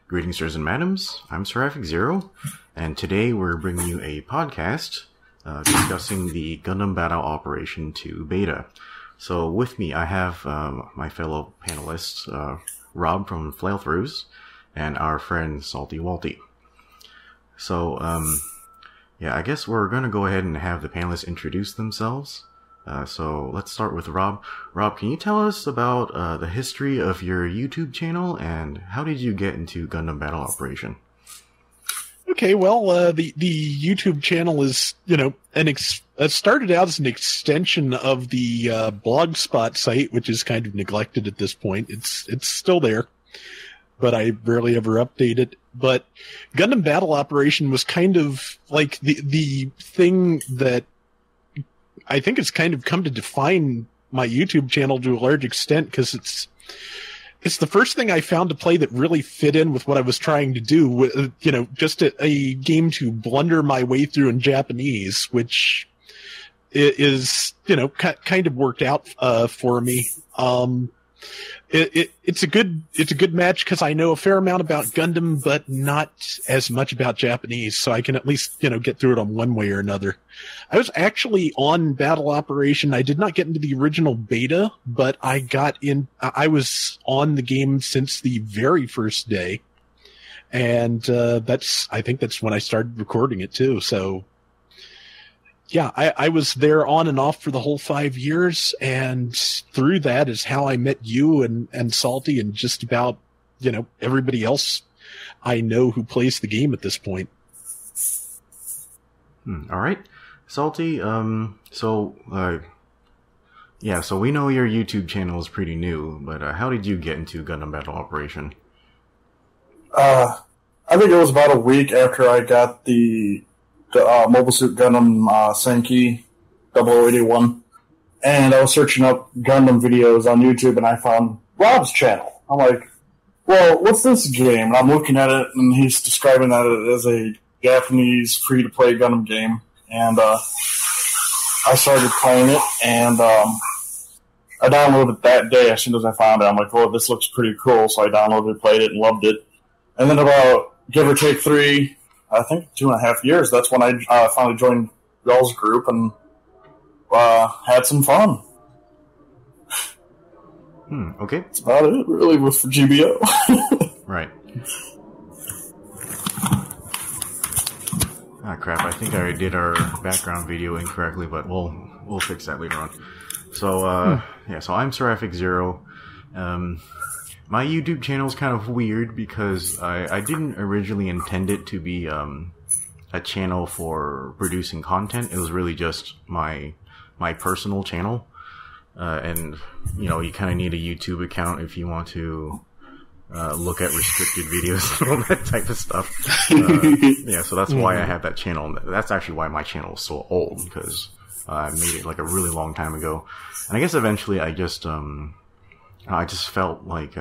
Greetings, sirs and madams. I'm Seraphic Zero, and today we're bringing you a podcast discussing the Gundam Battle Operation 2 beta. So with me, I have my fellow panelists, Rob from Flailthroughs, and our friend Salty Walty. So, I guess we're going to go ahead and have the panelists introduce themselves. So let's start with Rob. Rob, can you tell us about the history of your YouTube channel and how did you get into Gundam Battle Operation? Okay, well, the YouTube channel is, it started out as an extension of the Blogspot site, which is kind of neglected at this point. It's still there, but I rarely ever update it. But Gundam Battle Operation was kind of like the thing that I think it's kind of come to define my YouTube channel to a large extent, because it's the first thing I found to play that really fit in with what I was trying to do. Just a game to blunder my way through in Japanese, which is, kind of worked out for me. It's a good match because I know a fair amount about Gundam, but not as much about Japanese, so I can at least, get through it on one way or another. I was actually on Battle Operation. I did not get into the original beta, but I was on the game since the very first day. And, I think that's when I started recording it too. So, yeah, I was there on and off for the whole 5 years, and through that is how I met you and Salty and just about, everybody else I know who plays the game at this point. All right. Salty, so we know your YouTube channel is pretty new, but how did you get into Gundam Battle Operation? I think it was about a week after I got the Mobile Suit Gundam Senki 0081, and I was searching up Gundam videos on YouTube, and I found Rob's channel. I'm like, well, what's this game? And I'm looking at it, and he's describing that as a Japanese free-to-play Gundam game, and I started playing it, and I downloaded it that day as soon as I found it. I'm like, well, this looks pretty cool, so I downloaded it, played it, and loved it. And then about, give or take 2.5 years, that's when I finally joined y'all's group and had some fun. Okay. That's about it, really, with GBO. Right. Ah, crap, I think I did our background video incorrectly, but we'll fix that later on. So, so I'm Seraphic Zero. My YouTube channel is kind of weird because I didn't originally intend it to be a channel for producing content. It was really just my personal channel. And, you kind of need a YouTube account if you want to look at restricted videos and all that type of stuff. So that's why I have that channel. That's actually why my channel is so old, because I made it like a really long time ago. And I guess eventually I just felt like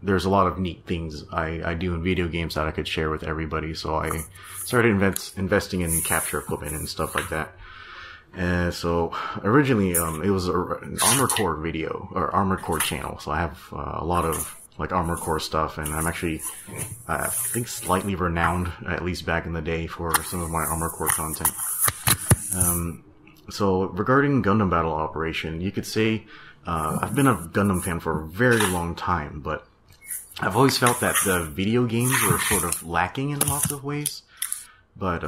there's a lot of neat things I do in video games that I could share with everybody, so I started investing in capture equipment and stuff like that. So originally it was an Armored Core video, or Armored Core channel, so I have a lot of like Armored Core stuff, and I'm actually I think slightly renowned, at least back in the day, for some of my Armored Core content. So regarding Gundam Battle Operation, you could say I've been a Gundam fan for a very long time, but I've always felt that the video games were sort of lacking in lots of ways. But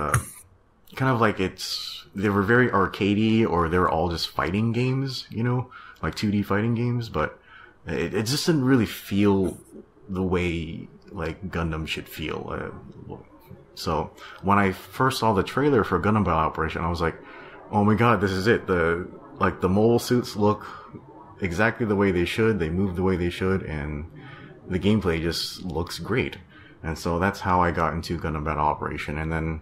kind of like they were very arcadey, or they were all just fighting games, like 2D fighting games, but it just didn't really feel the way like Gundam should feel. So when I first saw the trailer for Gundam Battle Operation, I was like, oh my god, this is it. The mobile suits look exactly the way they should, they move the way they should, and the gameplay just looks great. And so that's how I got into Gundam Battle Operation. And then,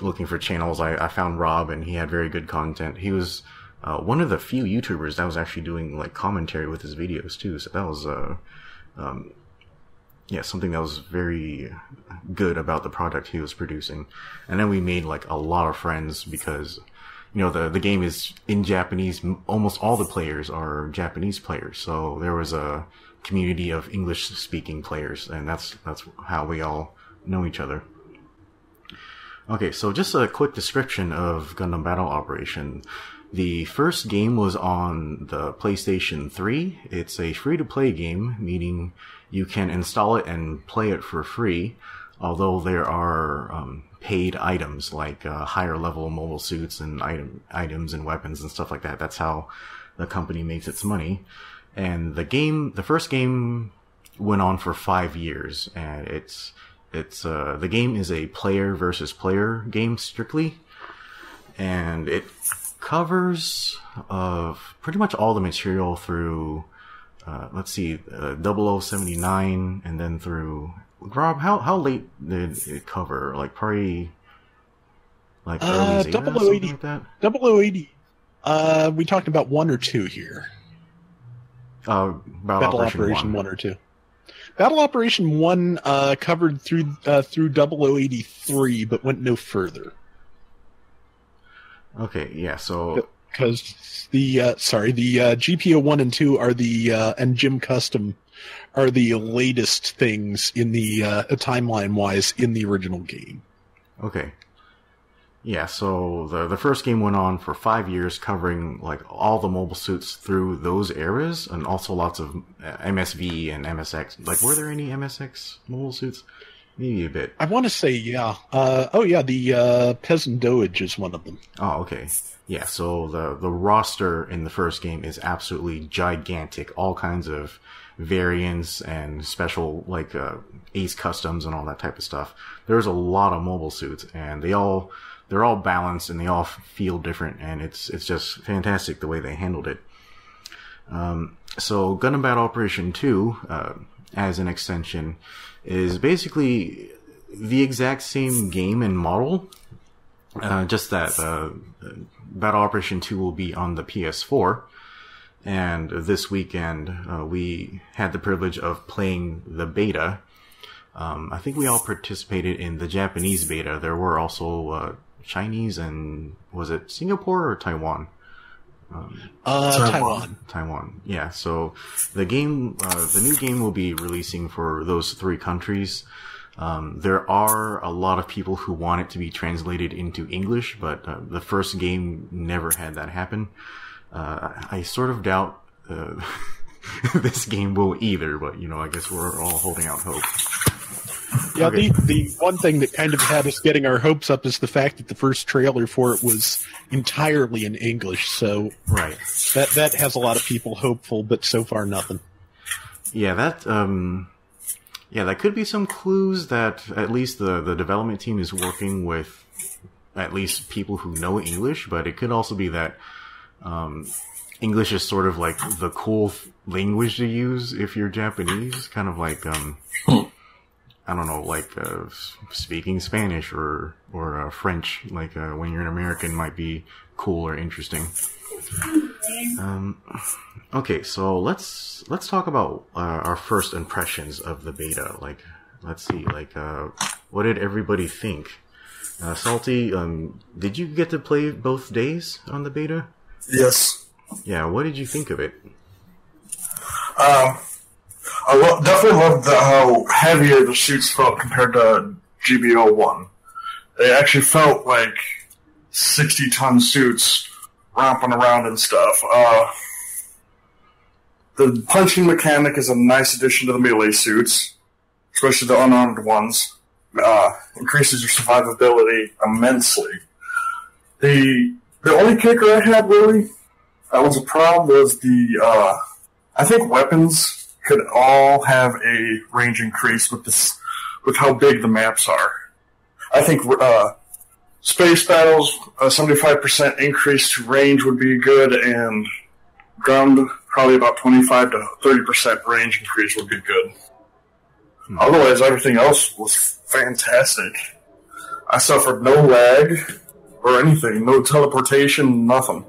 looking for channels, I found Rob, and he had very good content. He was one of the few YouTubers that was actually doing like commentary with his videos too, so that was something that was very good about the product he was producing. And then we made like a lot of friends because the game is in Japanese. Almost all the players are Japanese players, so there was a community of English-speaking players, and that's how we all know each other. Okay, so just a quick description of Gundam Battle Operation. The first game was on the PlayStation 3. It's a free-to-play game, meaning you can install it and play it for free, although there are paid items like higher-level mobile suits and items and weapons and stuff like that. That's how the company makes its money. And the first game went on for 5 years, and the game is a player versus player game strictly, and it covers pretty much all the material through 0079, and then through Rob. How late did it cover? Like probably like early Zeta, something like that. 0080. We talked about 1 or 2 here. Battle Operation 1 or 2. Battle Operation 1 covered through 0083, but went no further. Okay, yeah, so because the GPO 1 and 2 are and Jim Custom are the latest things in the timeline wise in the original game. Okay. Yeah, so the first game went on for 5 years, covering like all the mobile suits through those eras, and also lots of MSV and MSX. Like, were there any MSX mobile suits? Maybe a bit. I want to say, yeah. The Peasant Doge is one of them. Oh, okay. Yeah, so the roster in the first game is absolutely gigantic. All kinds of variants and special, like, Ace Customs and all that type of stuff. There's a lot of mobile suits, and they're all balanced, and they all feel different, and it's just fantastic the way they handled it. So Gundam Battle Operation 2, as an extension, is basically the exact same game and model, just that Battle Operation 2 will be on the PS4. And this weekend, we had the privilege of playing the beta. I think we all participated in the Japanese beta. There were also Chinese and, was it Singapore or Taiwan? Taiwan. Yeah, so the game, the new game will be releasing for those 3 countries. There are a lot of people who want it to be translated into English, but the first game never had that happen. I sort of doubt this game will either, but, I guess we're all holding out hope. Yeah, okay. The one thing that kind of had us getting our hopes up is the fact that the first trailer for it was entirely in English, so right. That has a lot of people hopeful, but so far nothing. Yeah, that could be some clues that at least the development team is working with at least people who know English, but it could also be that English is sort of like the cool language to use if you're Japanese, kind of like I don't know, like speaking Spanish or French, like when you're an American, might be cool or interesting. Okay, so let's talk about our first impressions of the beta. Like, let's see, like what did everybody think? Salty, did you get to play both days on the beta? Yes. Yeah, what did you think of it? I definitely loved how heavier the suits felt compared to GBO 1. They actually felt like 60-ton suits romping around and stuff. The punching mechanic is a nice addition to the melee suits, especially the unarmed ones. Increases your survivability immensely. The only kicker I had, really, that was a problem, was I think weapons could all have a range increase with how big the maps are. I think space battles, a 75% increase to range would be good, and ground, probably about 25 to 30% range increase would be good. Otherwise, everything else was fantastic. I suffered no lag or anything, no teleportation, nothing.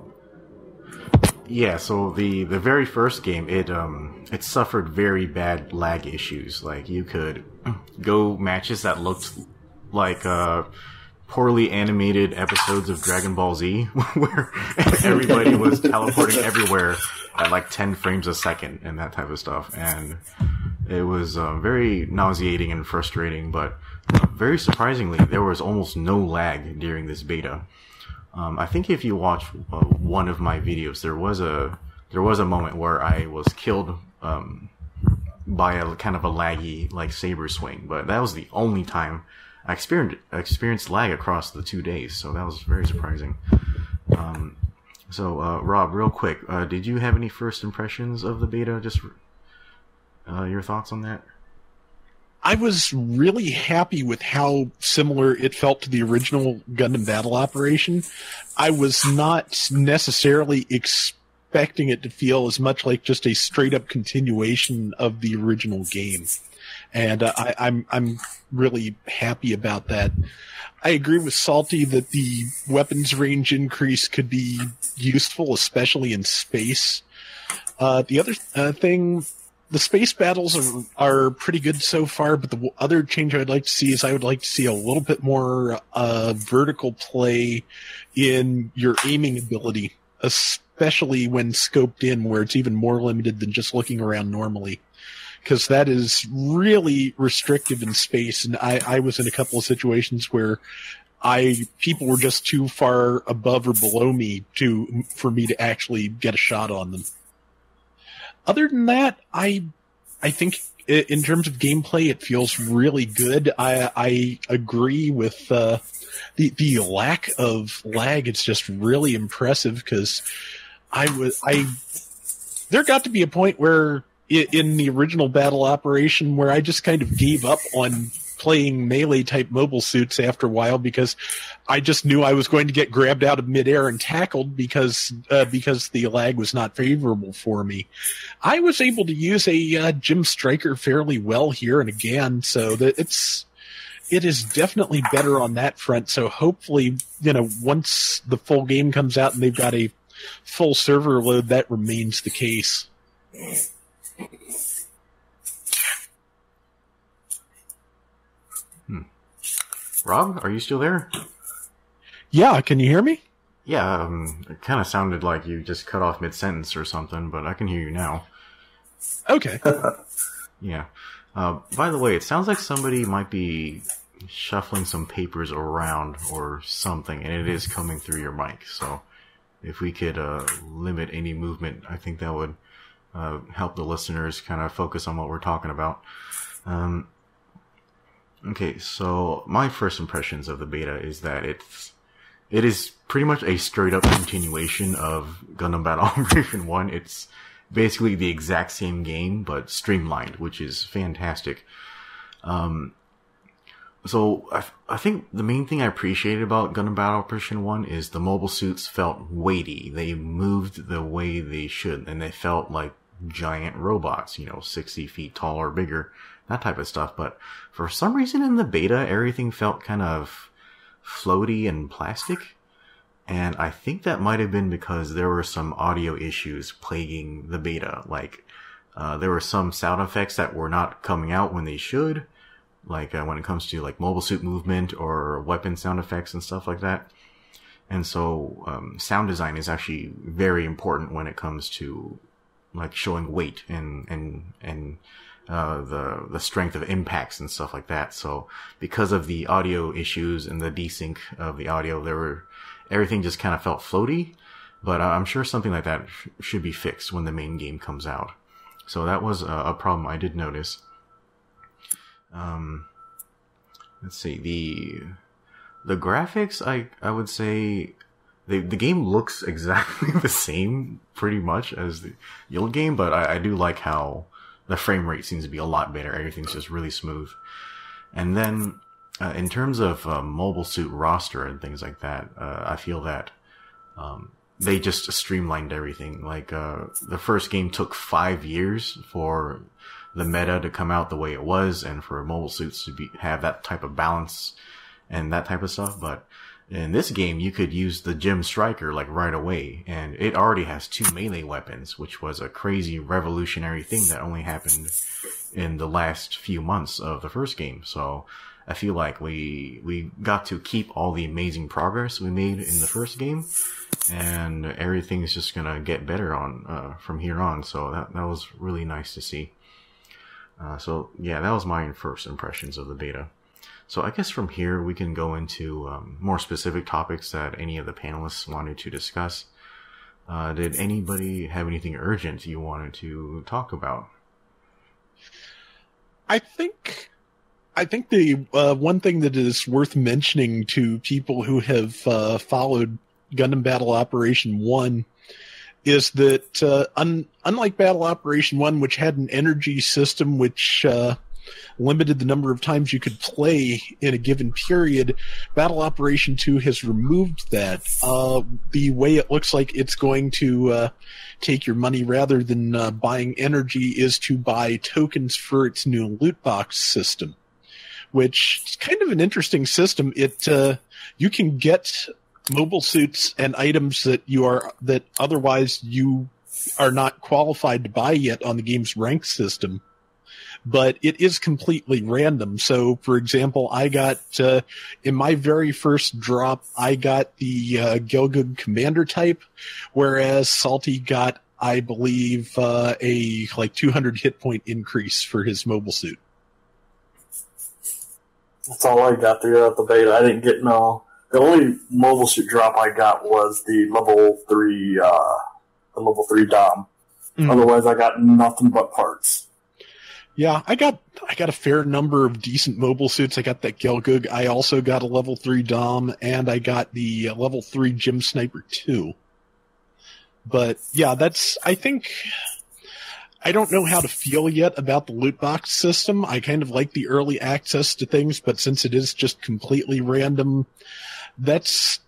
Yeah, so the very first game, it suffered very bad lag issues. Like, you could go matches that looked like poorly animated episodes of Dragon Ball Z where everybody was teleporting everywhere at like 10 frames a second and that type of stuff. And it was very nauseating and frustrating, but very surprisingly, there was almost no lag during this beta. I think if you watch one of my videos, there was a moment where I was killed by a kind of a laggy like saber swing, but that was the only time I experienced lag across the 2 days, so that was very surprising. So Rob, real quick, did you have any first impressions of the beta? Just your thoughts on that? I was really happy with how similar it felt to the original Gundam Battle Operation. I was not necessarily expecting it to feel as much like just a straight-up continuation of the original game. And I'm really happy about that. I agree with Salty that the weapons range increase could be useful, especially in space. The other thing... The space battles are pretty good so far, but the other change I'd like to see is I would like to see a little bit more vertical play in your aiming ability, especially when scoped in, where it's even more limited than just looking around normally. Because that is really restrictive in space, and I was in a couple of situations where people were just too far above or below me for me to actually get a shot on them. Other than that, I think in terms of gameplay, it feels really good. I agree with the lack of lag. It's just really impressive because there got to be a point where in the original battle operation where I just kind of gave up on playing melee type mobile suits after a while because I just knew I was going to get grabbed out of midair and tackled because the lag was not favorable for me. I was able to use a Jim Striker fairly well here and again, so that it is definitely better on that front. So hopefully, once the full game comes out and they've got a full server load, that remains the case. Rob, are you still there? Yeah, can you hear me? Yeah, it kind of sounded like you just cut off mid-sentence or something, but I can hear you now. Okay. Yeah. By the way, it sounds like somebody might be shuffling some papers around or something, and it is coming through your mic. So if we could limit any movement, I think that would help the listeners kind of focus on what we're talking about. Okay, so my first impressions of the beta is that it is pretty much a straight up continuation of Gundam Battle Operation 1. It's basically the exact same game, but streamlined, which is fantastic. So I think the main thing I appreciated about Gundam Battle Operation 1 is the mobile suits felt weighty. They moved the way they should, and they felt like giant robots, 60 feet tall or bigger, that type of stuff. But for some reason in the beta, everything felt kind of floaty and plastic. And I think that might have been because there were some audio issues plaguing the beta. Like, there were some sound effects that were not coming out when they should. Like, when it comes to, like, mobile suit movement or weapon sound effects and stuff like that. And so, sound design is actually very important when it comes to, like, showing weight and the strength of impacts and stuff like that. So, because of the audio issues and the desync of the audio, everything just kind of felt floaty. But I'm sure something like that should be fixed when the main game comes out. So that was a problem I did notice. Let's see, the graphics, I would say the game looks exactly the same pretty much as the old game, but I do like how the frame rate seems to be a lot better. Everything's just really smooth. And then in terms of mobile suit roster and things like that, I feel that they just streamlined everything. Like the first game took 5 years for the meta to come out the way it was, and for mobile suits to have that type of balance and that type of stuff. But in this game, you could use the Gem Striker like right away, and it already has 2 melee weapons, which was a crazy revolutionary thing that only happened in the last few months of the first game. So I feel like we got to keep all the amazing progress we made in the first game, and everything's just gonna get better on from here on. So that was really nice to see. So yeah, that was my first impressions of the beta. So I guess from here we can go into more specific topics that any of the panelists wanted to discuss. Did anybody have anything urgent you wanted to talk about? I think the one thing that is worth mentioning to people who have followed Gundam Battle Operation 1 is that unlike Battle Operation 1, which had an energy system which limited the number of times you could play in a given period, Battle Operation 2 has removed that. The way it looks like it's going to take your money rather than buying energy is to buy tokens for its new loot box system, which is kind of an interesting system. You can get mobile suits and items that otherwise you are not qualified to buy yet on the game's rank system, but it is completely random. So, for example, I got in my very first drop, I got the Gelgug Commander type, whereas Salty got, I believe, a 200 hit point increase for his mobile suit. That's all I got throughout the beta. I didn't get no. The only mobile suit drop I got was the level 3 Dom. Otherwise, I got nothing but parts. Yeah, I got a fair number of decent mobile suits. I got that Gelgug. I also got a level 3 Dom, and I got the level 3 Gym Sniper 2. But yeah, I don't know how to feel yet about the loot box system. I kind of like the early access to things, but since it is just completely random, that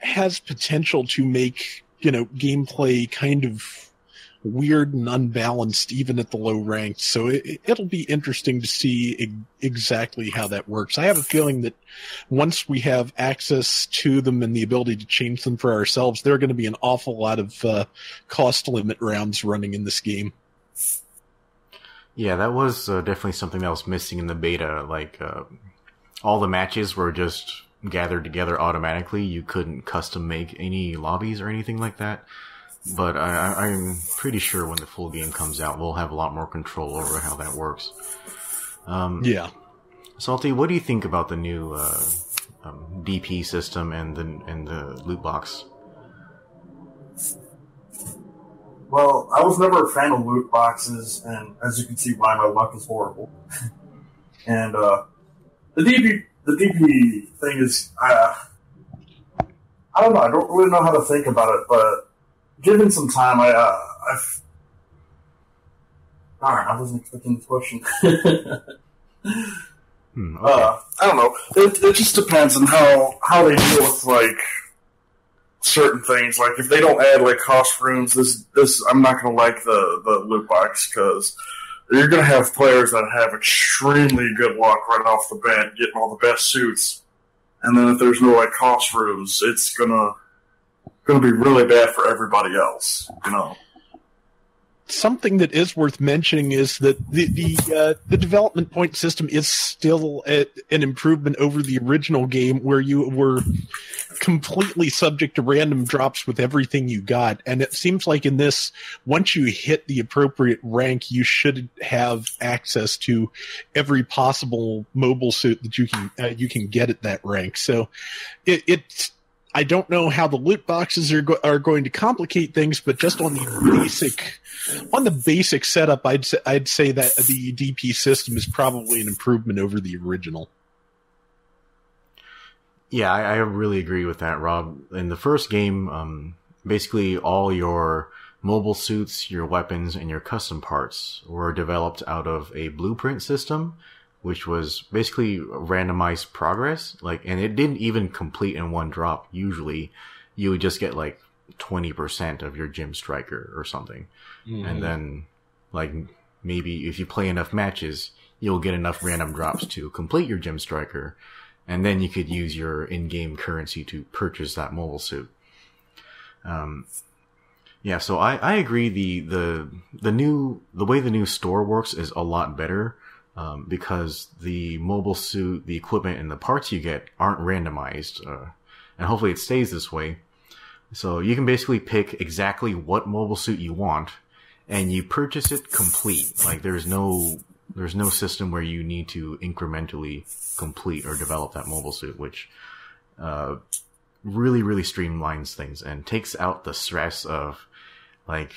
has potential to make, gameplay kind of weird and unbalanced even at the low ranks. So it'll be interesting to see exactly how that works. I have a feeling that once we have access to them and the ability to change them for ourselves, there are going to be an awful lot of cost limit rounds running in this game. Yeah, that was definitely something that was missing in the beta. All the matches were just gathered together automatically. You couldn't custom make any lobbies or anything like that. But I'm pretty sure when the full game comes out, we'll have a lot more control over how that works. Yeah. Salty, what do you think about the new DP system and the loot box? Well, I was never a fan of loot boxes, and as you can see why my luck is horrible. And the DP thing is, I don't know. I don't really know how to think about it, but given some time, Darn, I wasn't expecting this question. Okay. I don't know. It just depends on how they deal with certain things. Like if they don't add cost runes, this I'm not going to like the loot box because you're going to have players that have extremely good luck right off the bat getting all the best suits, and then if there's no cost runes, it's gonna be really bad for everybody else. Something that is worth mentioning is that the development point system is still an improvement over the original game, where you were completely subject to random drops with everything you got. And it seems like in this, once you hit the appropriate rank, you should have access to every possible mobile suit that you can get at that rank. So it's. I don't know how the loot boxes are going to complicate things, but just on the basic setup, I'd say that the DP system is probably an improvement over the original. Yeah, I really agree with that, Rob. In the first game, basically all your mobile suits, your weapons, and your custom parts were developed out of a blueprint system, which was basically randomized progress. And it didn't even complete in one drop. Usually, you would just get 20% of your gym striker or something. Mm. And then, maybe if you play enough matches, you'll get enough random drops to complete your gym striker. And then you could use your in-game currency to purchase that mobile suit. Yeah, so I agree. The way the new store works is a lot better. because the mobile suit, the equipment, and the parts you get aren't randomized, and hopefully it stays this way. So you can basically pick exactly what mobile suit you want, and you purchase it complete. Like there's no system where you need to incrementally complete or develop that mobile suit, which really, really streamlines things and takes out the stress of, like,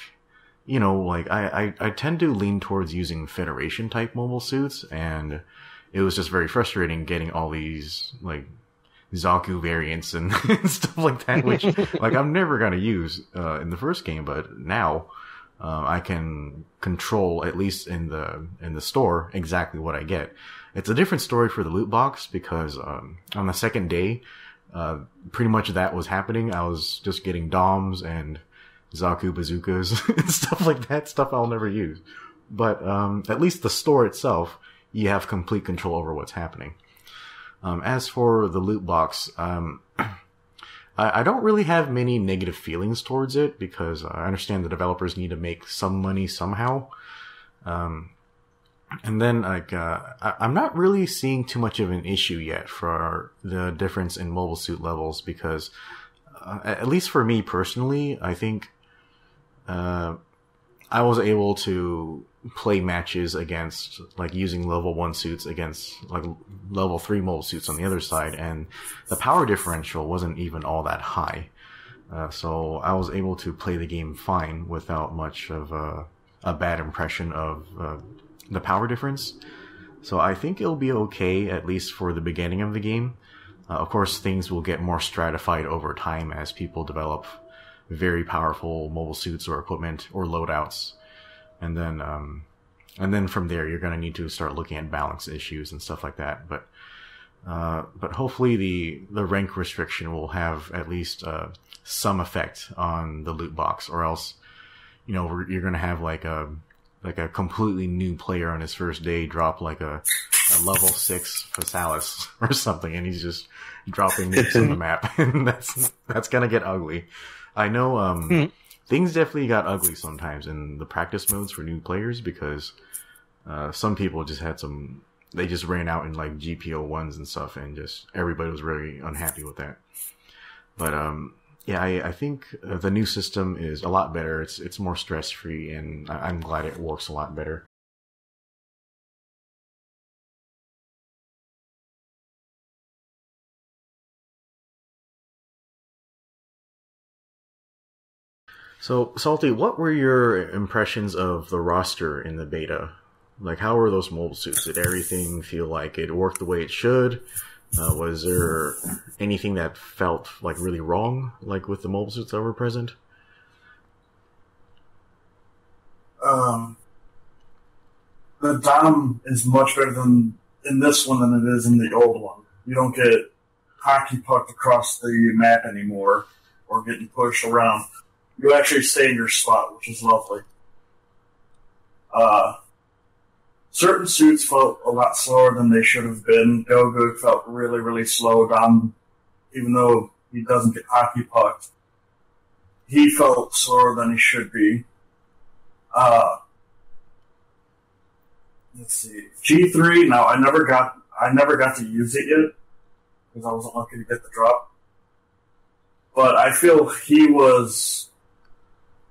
you know, like I tend to lean towards using Federation type mobile suits, and it was just very frustrating getting all these like Zaku variants and stuff like that, which like I'm never gonna use in the first game, but now I can control, at least in the store, exactly what I get. It's a different story for the loot box because on the second day, pretty much that was happening. I was just getting DOMs and Zaku bazookas and stuff like that, stuff I'll never use. But at least the store itself, you have complete control over what's happening. As for the loot box, I don't really have many negative feelings towards it because I understand the developers need to make some money somehow. And then, like, I'm not really seeing too much of an issue yet for the difference in mobile suit levels because, at least for me personally, I think I was able to play matches against, like, using level 1 suits against, like, level 3 mobile suits on the other side, and the power differential wasn't even all that high. So I was able to play the game fine without much of a bad impression of the power difference. So I think it'll be okay, at least for the beginning of the game. Of course, things will get more stratified over time as people develop very powerful mobile suits or equipment or loadouts. And then from there, you're going to need to start looking at balance issues and stuff like that. But hopefully the rank restriction will have at least some effect on the loot box, or else, you know, you're going to have like a completely new player on his first day drop like a level 6 Phasalis or something, and he's just dropping nukes on the map, and that's going to get ugly. I know things definitely got ugly sometimes in the practice modes for new players because some people just had they just ran out in like GPO 1s and stuff, and just everybody was very unhappy with that. But yeah, I think the new system is a lot better. It's more stress-free, and I'm glad it works a lot better. So, Salty, what were your impressions of the roster in the beta? Like, how were those mobile suits? Did everything feel like it worked the way it should? Was there anything that felt like really wrong, like with the mobile suits that were present? The Dom is much better in this one than it is in the old one. You don't get hockey pucked across the map anymore or getting pushed around. You actually stay in your spot, which is lovely. Certain suits felt a lot slower than they should have been. Goku felt really, really slow down, even though he doesn't get hockey pucked. He felt slower than he should be. Let's see. G3, now I never got to use it yet, because I wasn't lucky to get the drop. But I feel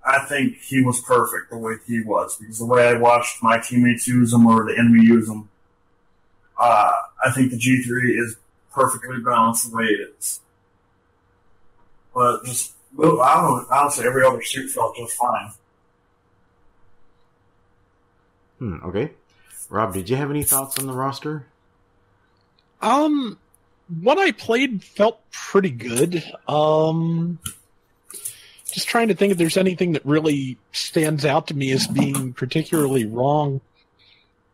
I think he was perfect the way he was, because the way I watched my teammates use him or the enemy use him, I think the G3 is perfectly balanced the way it is. But just, I don't know, honestly, every other suit felt just fine. Okay. Rob, did you have any thoughts on the roster? What I played felt pretty good. Just trying to think if there's anything that really stands out to me as being particularly wrong.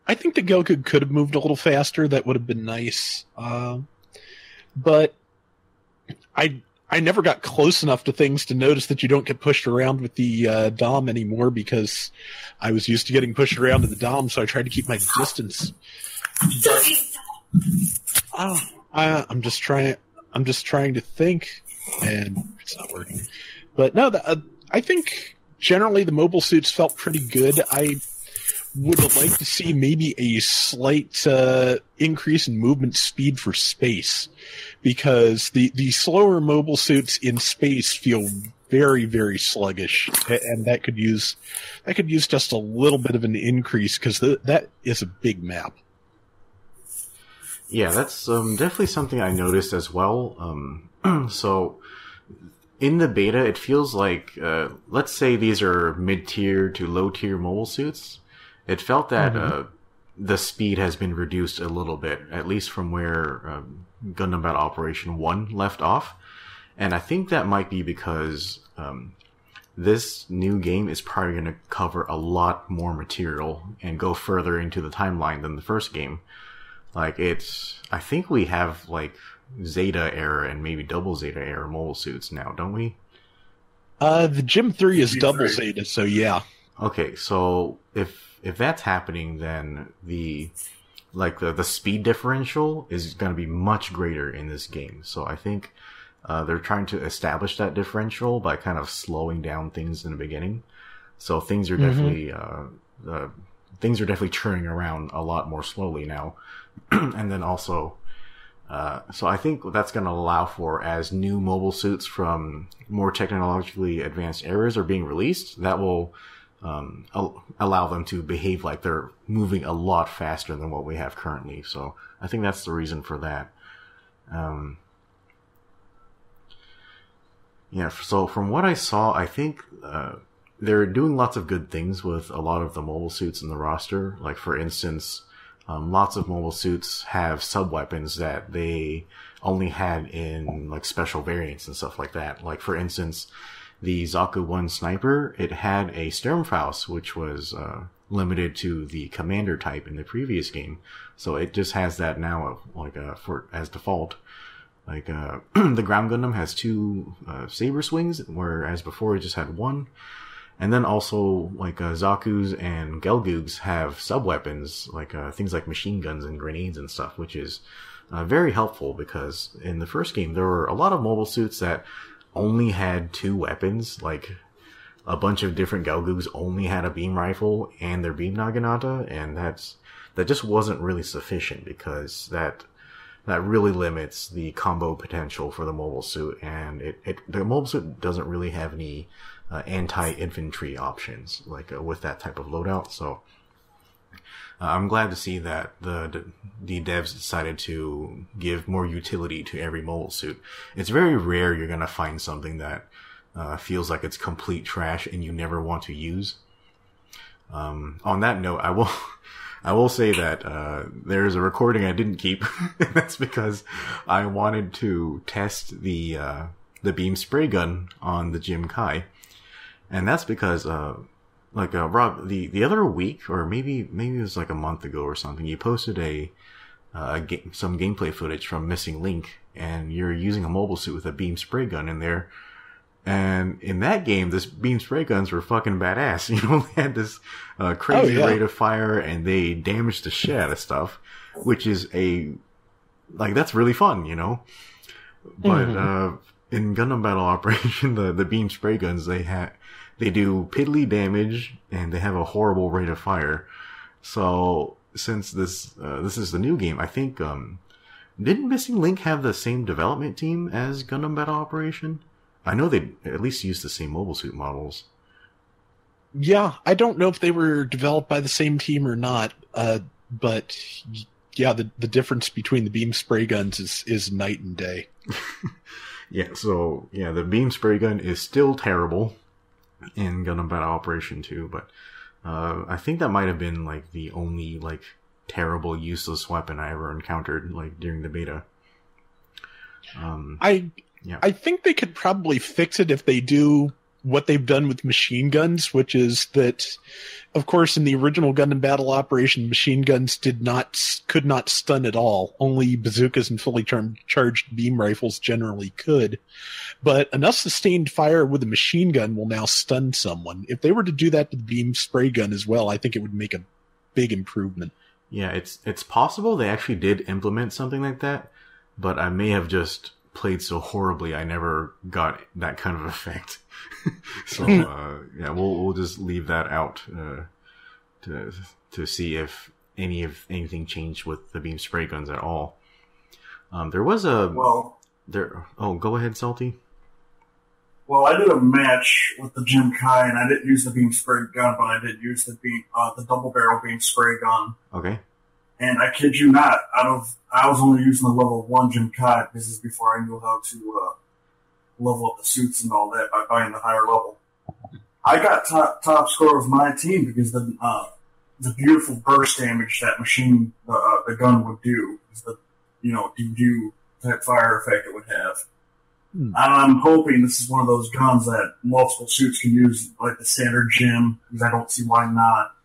I think that Goku could have moved a little faster. That would have been nice. But I never got close enough to things to notice that you don't get pushed around with the Dom anymore, because I was used to getting pushed around to the Dom, so I tried to keep my distance. I'm just trying to think, and it's not working. But no, I think generally the mobile suits felt pretty good. would like to see maybe a slight increase in movement speed for space, because the slower mobile suits in space feel very, very sluggish, and that could use just a little bit of an increase, because that is a big map. Yeah, that's definitely something I noticed as well. So in the beta, it feels like, let's say these are mid-tier to low-tier mobile suits. It felt that the speed has been reduced a little bit, at least from where Gundam Battle Operation 1 left off. And I think that might be because this new game is probably going to cover a lot more material and go further into the timeline than the first game. Like, I think we have, like, Zeta era and maybe double Zeta era mobile suits now, don't we? The Gym 3 is double Zeta, so yeah. Okay, so if that's happening, then the speed differential is going to be much greater in this game. So I think they're trying to establish that differential by kind of slowing down things in the beginning. So things are definitely churning around a lot more slowly now. And then also, so I think that's going to allow for, as new mobile suits from more technologically advanced eras are being released, that will allow them to behave like they're moving a lot faster than what we have currently. So I think that's the reason for that. Yeah, so from what I saw, I think they're doing lots of good things with a lot of the mobile suits in the roster. Like, for instance, lots of mobile suits have sub-weapons that they only had in, like, special variants and stuff like that. Like, for instance, the Zaku 1 Sniper, it had a Sturmfaust, which was limited to the commander type in the previous game. So it just has that now, like, as default. Like, the Ground Gundam has 2 Saber Swings, whereas before it just had 1. And then also, like, Zaku's and Gelgoog's have sub-weapons, like, things like machine guns and grenades and stuff, which is very helpful, because in the first game, there were a lot of mobile suits that only had 2 weapons. Like, a bunch of different Gelgoogs only had a beam rifle and their beam naginata, and that just wasn't really sufficient, because that really limits the combo potential for the mobile suit, and the mobile suit doesn't really have any anti-infantry options, like, with that type of loadout. So I'm glad to see that the devs decided to give more utility to every mobile suit. It's very rare you're gonna find something that feels like it's complete trash and you never want to use. On that note, I will say that there's a recording I didn't keep. That's because I wanted to test the beam spray gun on the Jim Kai. And that's because, Rob, the other week, or maybe it was like a month ago or something, you posted some gameplay footage from Missing Link, and you're using a mobile suit with a beam spray gun in there. And in that game, this beam spray guns were fucking badass. You know, they had this crazy rate of fire, and they damaged the shit out of stuff, which is that's really fun, you know? But in Gundam Battle Operation, the beam spray guns, they do piddly damage, and they have a horrible rate of fire. So, since this is the new game, I think, didn't Missing Link have the same development team as Gundam Battle Operation? I know they at least use the same mobile suit models. Yeah, I don't know if they were developed by the same team or not, but yeah, the difference between the beam spray guns is night and day. The beam spray gun is still terrible in Gundam Battle Operation 2, but I think that might have been, like, the only, like, terrible, useless weapon I ever encountered, like, during the beta. I think they could probably fix it if they do what they've done with machine guns, which is that, of course, in the original Gundam Battle Operation, machine guns could not stun at all. Only bazookas and fully charged beam rifles generally could. But enough sustained fire with a machine gun will now stun someone. If they were to do that to the beam spray gun as well, I think it would make a big improvement. Yeah, it's possible they actually did implement something like that, but I may have just played so horribly I never got that kind of effect. So we'll just leave that out. to see if anything changed with the beam spray guns at all. There was a Oh, go ahead, Salty. Well, I did a match with the Jim Kai, and I didn't use the beam spray gun, but I did use the double barrel beam spray gun. Okay. And I kid you not, I was only using the level 1 Jim Kai because this is before I knew how to level up the suits and all that by buying the higher level. I got top score of my team because the beautiful burst damage that machine the gun would do, the do type fire effect it would have. And I'm hoping this is one of those guns that multiple suits can use, like the standard Jim, because I don't see why not.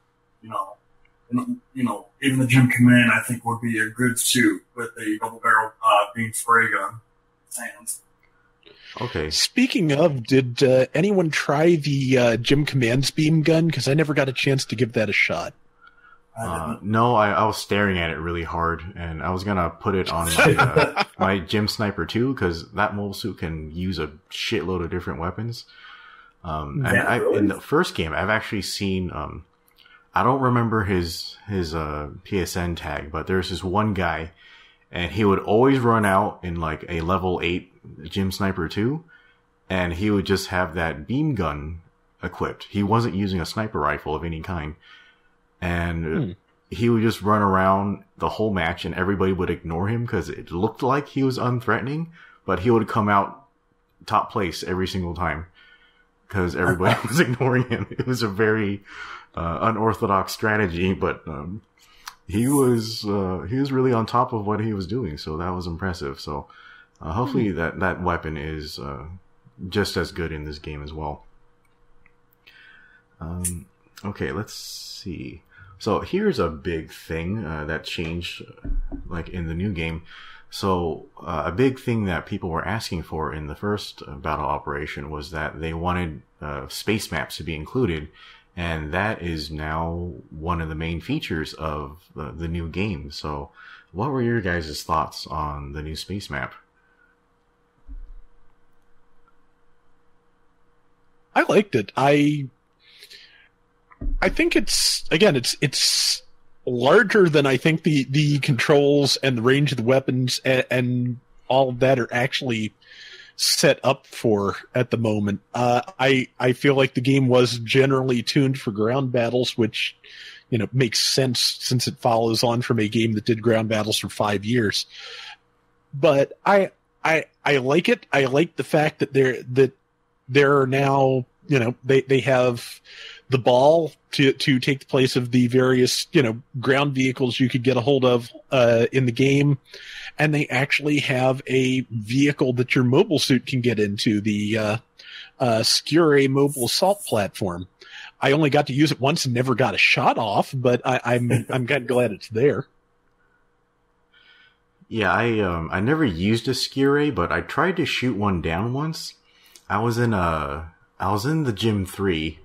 Even the Jim Command I think would be a good suit with a double barrel beam spray gun. Hands. Okay. Speaking of, did anyone try the Jim Command's beam gun? Because I never got a chance to give that a shot. No, I was staring at it really hard, and I was gonna put it on my, my Jim Sniper too, because that mobile suit can use a shitload of different weapons. In the first game, I've actually seen. I don't remember his PSN tag, but there's this one guy, and he would always run out in like a level 8 Jim Sniper 2, and he would just have that beam gun equipped. He wasn't using a sniper rifle of any kind. And he would just run around the whole match, and everybody would ignore him because it looked like he was unthreatening, but he would come out top place every single time because everybody was ignoring him. It was a very unorthodox strategy, but he was really on top of what he was doing, so that was impressive. So hopefully that weapon is just as good in this game as well. Okay, let's see. So here's a big thing that changed, like in the new game. So a big thing that people were asking for in the first battle operation was that they wanted space maps to be included, and that is now one of the main features of the new game. So what were your guys' thoughts on the new space map? I liked it. I think it's larger than I think the controls and the range of the weapons and all of that are actually set up for at the moment. I feel like the game was generally tuned for ground battles, which makes sense since it follows on from a game that did ground battles for 5 years. But I like it. I like the fact that there are now they have the ball to take the place of the various, ground vehicles you could get a hold of in the game. And they actually have a vehicle that your mobile suit can get into, the Scure mobile assault platform. I only got to use it once and never got a shot off, but I'm kind of glad it's there. Yeah, I never used a Scure, but I tried to shoot one down once. I was in the Gym 3,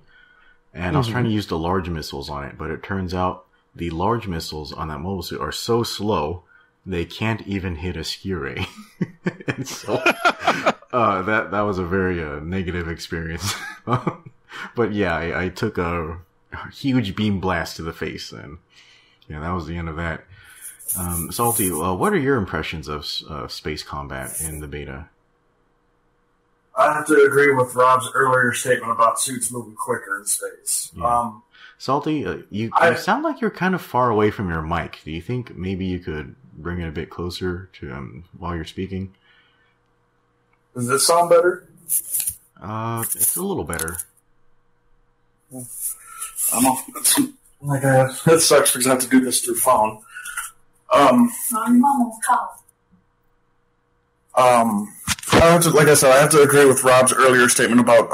and I was trying to use the large missiles on it, but it turns out the large missiles on that mobile suit are so slow, they can't even hit a Scure. And so, that was a very negative experience. But yeah, I took a huge beam blast to the face, and yeah, that was the end of that. Salty, what are your impressions of space combat in the beta? I have to agree with Rob's earlier statement about suits moving quicker in space. Yeah. Salty, you sound like you're kind of far away from your mic. Do you think maybe you could bring it a bit closer to while you're speaking? Does this sound better? It's a little better. I'm off. That sucks because I have to do this through phone. Like I said, I have to agree with Rob's earlier statement about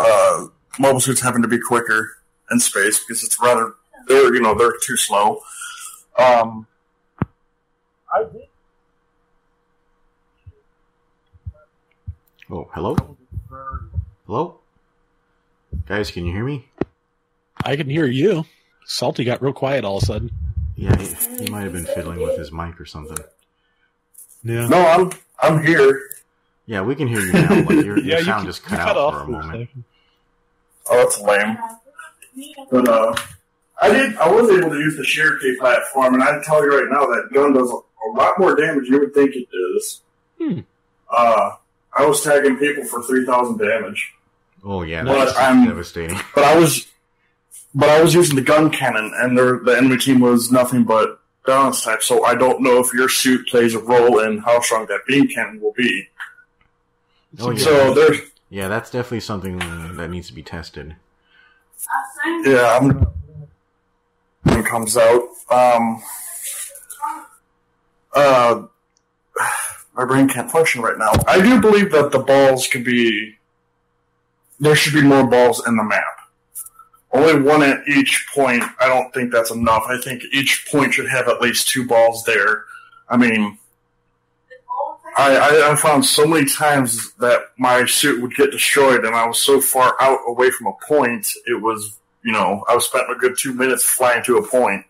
mobile suits having to be quicker in space because it's they're too slow. I did. Oh, hello? Hello? Guys, can you hear me? I can hear you. Salty got real quiet all of a sudden. Yeah, he might have been fiddling with his mic or something. Yeah. No, I'm here. Yeah, we can hear you now, but your sound just cut out for a moment. Oh, that's lame. But I was able to use the Cherokee platform, and I tell you right now that gun does a lot more damage than you would think it does. I was tagging people for 3,000 damage. Oh yeah, that's devastating. But I was using the gun cannon, and the enemy team was nothing but balance type. So I don't know if your suit plays a role in how strong that beam cannon will be. Oh yeah, so there's that's definitely something that needs to be tested. Yeah, when it comes out. My brain can't function right now. I do believe that the balls there should be more balls in the map. Only one at each point, I don't think that's enough. I think each point should have at least 2 balls there. I mean, I found so many times that my suit would get destroyed, and I was so far out away from a point, it was, I was spending a good 2 minutes flying to a point.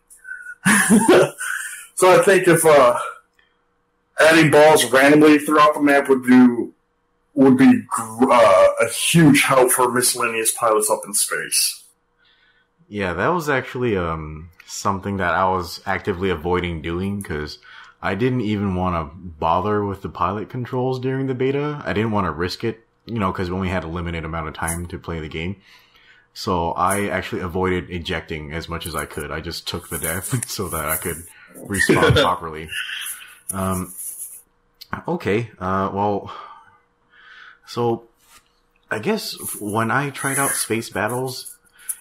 So I think if adding balls randomly throughout the map would be a huge help for miscellaneous pilots up in space. Yeah, that was actually something that I was actively avoiding doing because I didn't even want to bother with the pilot controls during the beta. I didn't want to risk it, because we only had a limited amount of time to play the game. So I actually avoided ejecting as much as I could. I just took the death so that I could respawn properly. Okay, well, so I guess when I tried out Space Battles,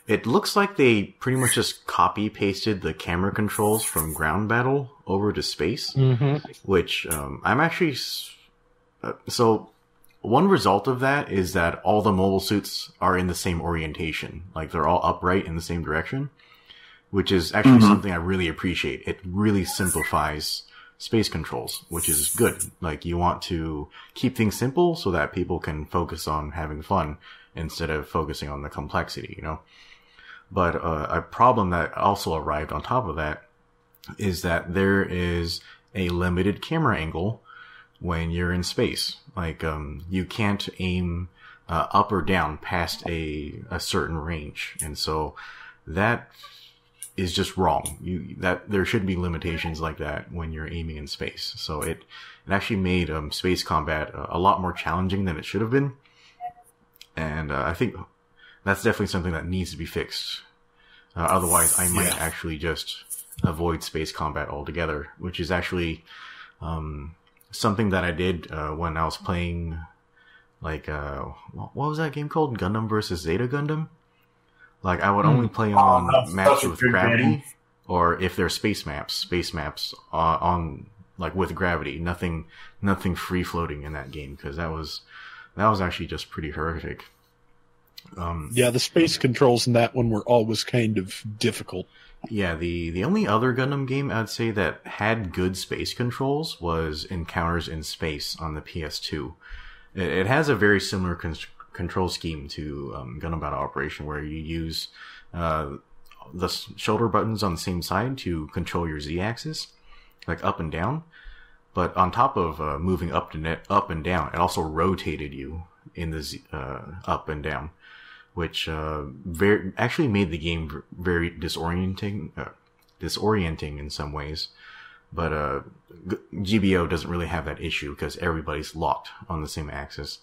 it looks like they pretty much just copy-pasted the camera controls from Ground Battle over to Space, which I'm actually... so one result of that is that all the mobile suits are in the same orientation. Like, they're all upright in the same direction, which is actually something I really appreciate. It really simplifies space controls, which is good. Like, you want to keep things simple so that people can focus on having fun instead of focusing on the complexity, But a problem that also arrived on top of that is that there is a limited camera angle when you're in space. Like, you can't aim up or down past a certain range. And so that is just wrong. That there should be limitations like that when you're aiming in space. So it actually made space combat a lot more challenging than it should have been. And I think that's definitely something that needs to be fixed. Otherwise, I might actually just avoid space combat altogether, which is actually something that I did when I was playing, like, what was that game called? Gundam versus Zeta Gundam? Like, I would only play on maps with gravity, or if they're space maps on like with gravity. Nothing free floating in that game, because that was actually just pretty horrific. The space controls in that one were always kind of difficult. Yeah, the only other Gundam game I'd say that had good space controls was Encounters in Space on the PS2. It has a very similar control scheme to Gundam Battle Operation, where you use the shoulder buttons on the same side to control your Z-axis, like up and down. But on top of moving up and down, it also rotated you in the up and down, which actually made the game very disorienting in some ways. But GBO doesn't really have that issue because everybody's locked on the same axis.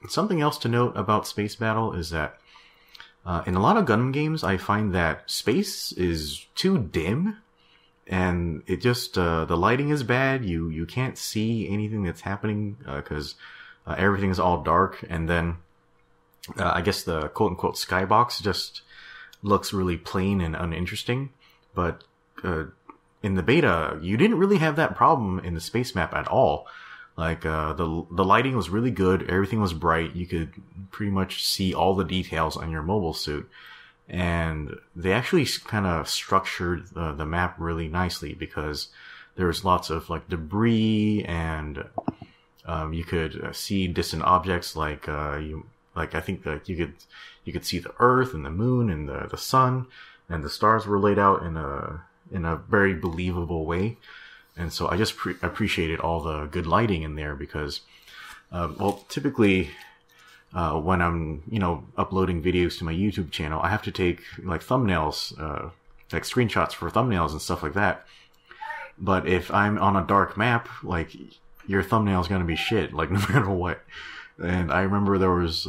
Something else to note about Space Battle is that in a lot of Gundam games, I find that space is too dim, and it just the lighting is bad. You can't see anything that's happening because everything is all dark, and then I guess the quote-unquote skybox just looks really plain and uninteresting. But in the beta, you didn't really have that problem in the space map at all. Like, the lighting was really good, everything was bright, you could pretty much see all the details on your mobile suit. And they actually kind of structured the map really nicely, because there's lots of, like, debris, and you could see distant objects, like, I think that you could see the Earth and the Moon and the Sun, and the stars were laid out in a very believable way. And so I just appreciated all the good lighting in there, because, typically when I'm, uploading videos to my YouTube channel, I have to take, like, thumbnails, like screenshots for thumbnails and stuff like that. But if I'm on a dark map, like, your thumbnail's gonna be shit, like, no matter what. And I remember there was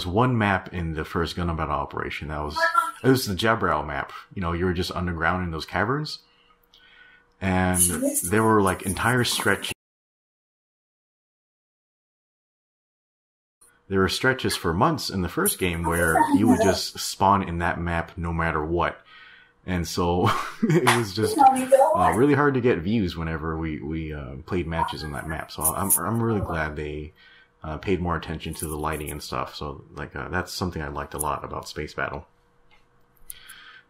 one map in the first Gundam Battle Operation it was the Jabral map. You were just underground in those caverns. And there were, like, entire stretches. There were stretches for months in the first game where you would just spawn in that map no matter what. And so it was just really hard to get views whenever we played matches in that map. So I'm really glad they paid more attention to the lighting and stuff. So that's something I liked a lot about Space Battle.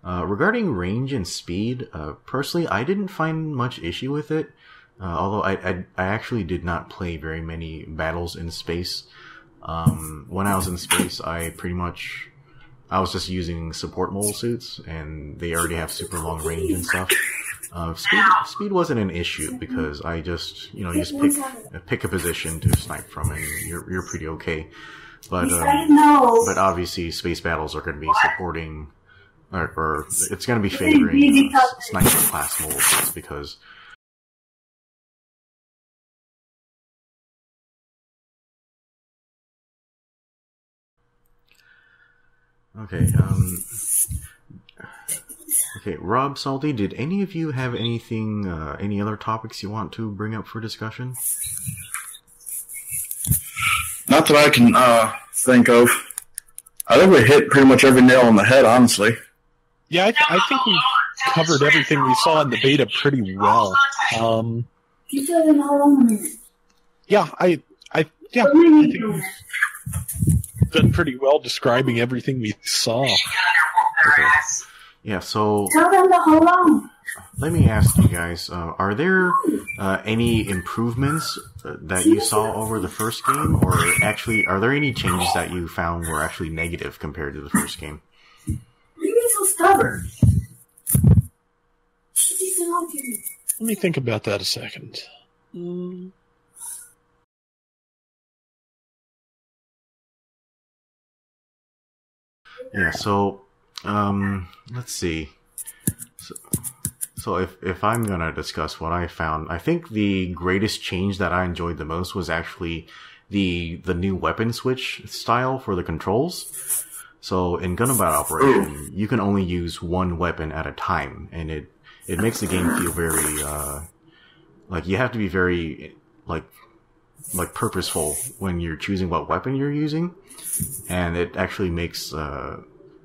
Regarding range and speed, personally, I didn't find much issue with it. Although I actually did not play very many battles in space. When I was in space, I was just using support mobile suits, and they already have super long range and stuff. Speed wasn't an issue because I just, pick a position to snipe from, and you're pretty okay. But obviously, space battles are going to be supporting, or it's going to be favoring sniper class mobile suits because. Okay, Rob, Salty, did any of you have anything, any other topics you want to bring up for discussion? Not that I can think of. I think we hit pretty much every nail on the head, honestly. Yeah, I think we covered everything we saw in the beta pretty well. Yeah, I think we've done pretty well describing everything we saw. Okay. Yeah, so Tell them to hold on. Let me ask you guys, are there any improvements that you saw over the first game, or actually, are there any changes that you found were actually negative compared to the first game? Why are you so stubborn? Let me think about that a second. Yeah, so, let's see. So if I'm gonna discuss what I found, I think the greatest change that I enjoyed the most was actually the new weapon switch style for the controls. So in Gundam Battle Operation, you can only use one weapon at a time, and it makes the game feel very, like you have to be very, like purposeful when you're choosing what weapon you're using. And it actually makes, it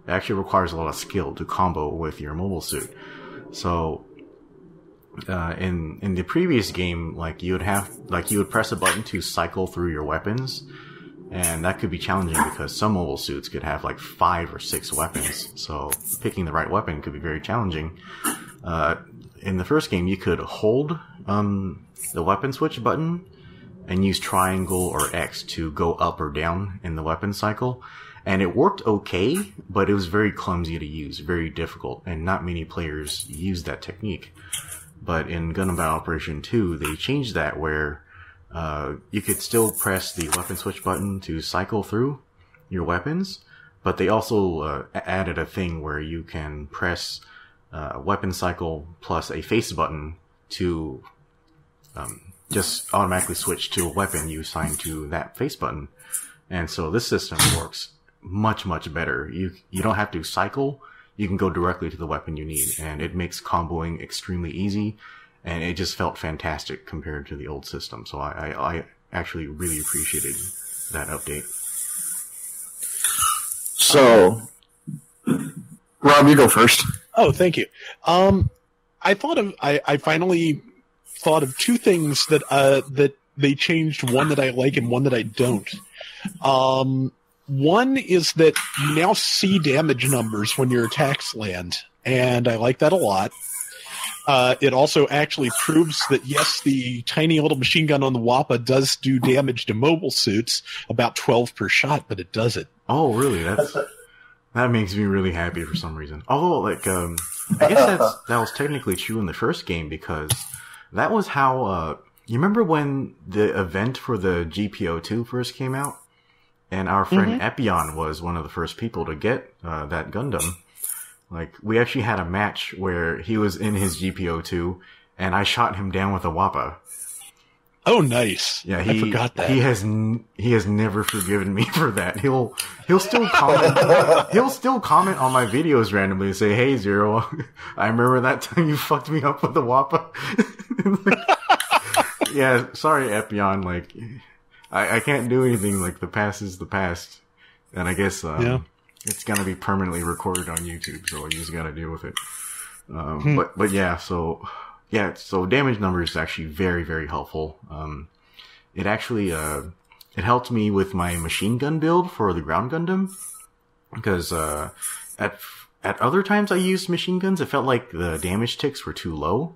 actually requires a lot of skill to combo with your mobile suit. So, in the previous game, you would press a button to cycle through your weapons, and that could be challenging because some mobile suits could have 5 or 6 weapons, so picking the right weapon could be very challenging. In the first game, you could hold, the weapon switch button and use triangle or X to go up or down in the weapon cycle. And it worked okay, but it was very clumsy to use, very difficult, and not many players use that technique. But in Gundam Battle Operation 2, they changed that where you could still press the weapon switch button to cycle through your weapons, but they also added a thing where you can press weapon cycle plus a face button to just automatically switch to a weapon you assign to that face button. And so this system works much, much better. You don't have to cycle. You can go directly to the weapon you need, and it makes comboing extremely easy, and it just felt fantastic compared to the old system. So I actually really appreciated that update. So, Rob, you go first. Oh, thank you. I finally thought of 2 things that they changed, one that I like and one that I don't. One is that you now see damage numbers when your attacks land, and I like that a lot. It also actually proves that, yes, the tiny little machine gun on the Wappa does do damage to mobile suits, about 12 per shot, but it does it. Oh, really? That makes me really happy for some reason. Although, I guess that was technically true in the first game, because that was how, you remember when the event for the GPO2 first came out? and our friend Epion was one of the first people to get that Gundam. Like, we actually had a match where he was in his GPO2, and I shot him down with a Wappa. Oh, nice. Yeah, I forgot that. He has never forgiven me for that. He'll still comment. He'll still comment on my videos randomly and say, "Hey, Zero, I remember that time you fucked me up with the Wappa." Yeah, sorry, Epion. Like, I can't do anything. Like, the past is the past, and I guess it's gonna be permanently recorded on YouTube, so you just gotta deal with it. But yeah, so damage number is actually very, very helpful. It actually it helped me with my machine gun build for the ground Gundam, because at other times I used machine guns, it felt like the damage ticks were too low.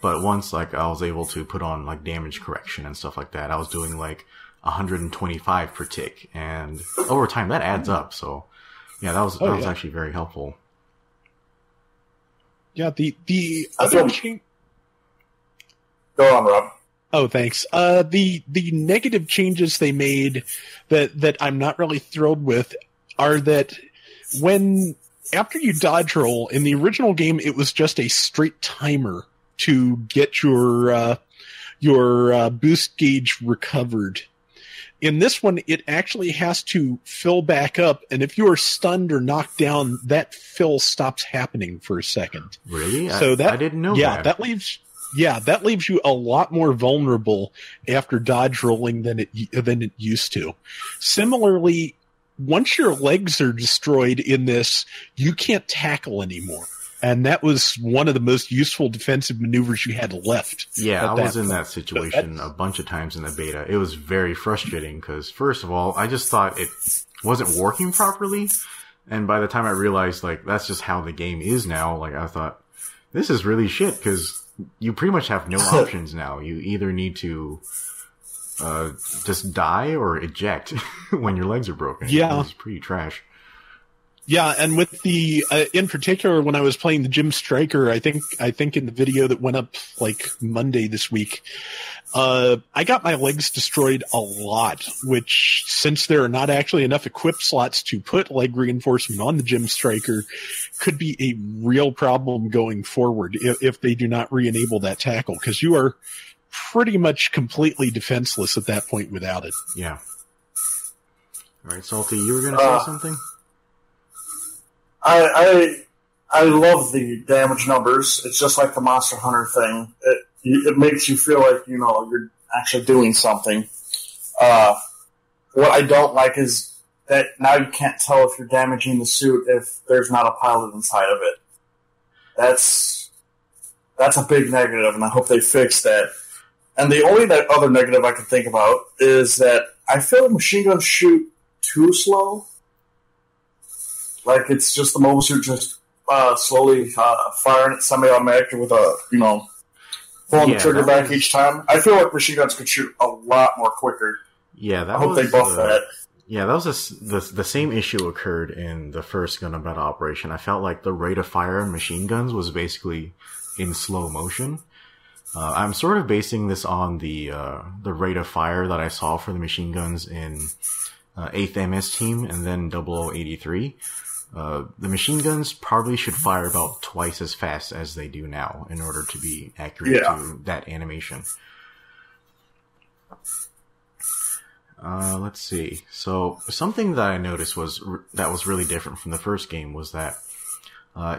But once, like, I was able to put on, like, damage correction and stuff like that, I was doing, like, 125 per tick. And over time, that adds up. So, yeah, that was actually very helpful. Yeah, the other change... Go on, Rob. Oh, thanks. The negative changes they made that I'm not really thrilled with are that after you dodge roll, in the original game, it was just a straight timer to get your boost gauge recovered. In this one, it actually has to fill back up, and if you are stunned or knocked down, that fill stops happening for a second. Really? So I didn't know that. That leaves you a lot more vulnerable after dodge rolling than it used to. Similarly, once your legs are destroyed in this, you can't tackle anymore. And that was one of the most useful defensive maneuvers you had left. Yeah, I was in that situation a bunch of times in the beta. It was very frustrating because, first of all, I just thought it wasn't working properly. And by the time I realized, like, that's just how the game is now, like, I thought, this is really shit because you pretty much have no options now. You either need to just die or eject when your legs are broken. Yeah. It's pretty trash. Yeah, and with the in particular, when I was playing the Jim Striker, I think in the video that went up like Monday this week, I got my legs destroyed a lot. Which, since there are not actually enough equip slots to put leg reinforcement on the Jim Striker, could be a real problem going forward if they do not re-enable that tackle, because you are pretty much completely defenseless at that point without it. Yeah. All right, Salty, you were going to say something? I love the damage numbers. It's just like the Monster Hunter thing. It makes you feel like, you know, you're actually doing something. What I don't like is that now you can't tell if you're damaging the suit if there's not a pilot inside of it. That's a big negative, and I hope they fix that. And the only other negative I can think about is that I feel machine guns shoot too slow. Like, it's just the mobile suit just slowly firing it semi-automatic with a, you know, pulling the trigger back each time. I feel like machine guns could shoot a lot more quicker. Yeah, I hope they buff that. Yeah, that was the same issue occurred in the first Gundam Battle Operation. I felt like the rate of fire in machine guns was basically in slow motion. I'm sort of basing this on the rate of fire that I saw for the machine guns in 8th MS Team and then 0083. The machine guns probably should fire about twice as fast as they do now in order to be accurate to that animation. Let's see. So something that I noticed that was really different from the first game was that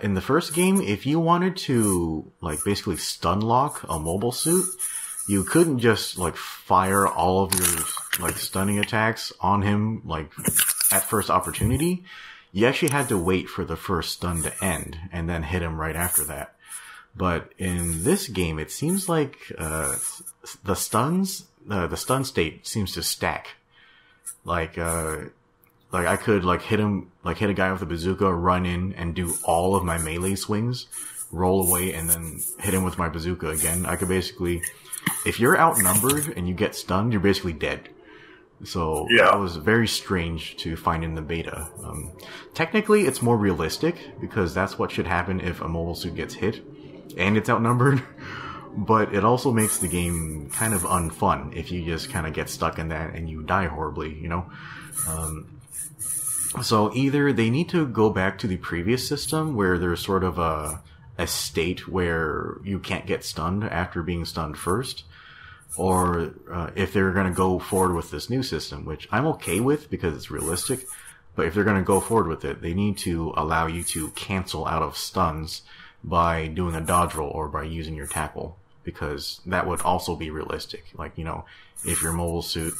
in the first game, if you wanted to like basically stun lock a mobile suit, you couldn't just like fire all of your like stunning attacks on him like at first opportunity. You actually had to wait for the first stun to end and then hit him right after that. But in this game, it seems like the stun state seems to stack. Like I could like hit a guy with a bazooka, run in and do all of my melee swings, roll away, and then hit him with my bazooka again. I could basically, if you're outnumbered and you get stunned, you're basically dead. So that was very strange to find in the beta. Technically, it's more realistic because that's what should happen if a mobile suit gets hit and it's outnumbered. but it also makes the game kind of unfun if you just kind of get stuck in that and you die horribly, you know? So either they need to go back to the previous system where there's sort of a state where you can't get stunned after being stunned first, or if they're going to go forward with this new system, which I'm okay with because it's realistic, but if they're going to go forward with it, they need to allow you to cancel out of stuns by doing a dodge roll or by using your tackle, because that would also be realistic. Like, you know, if your mobile suit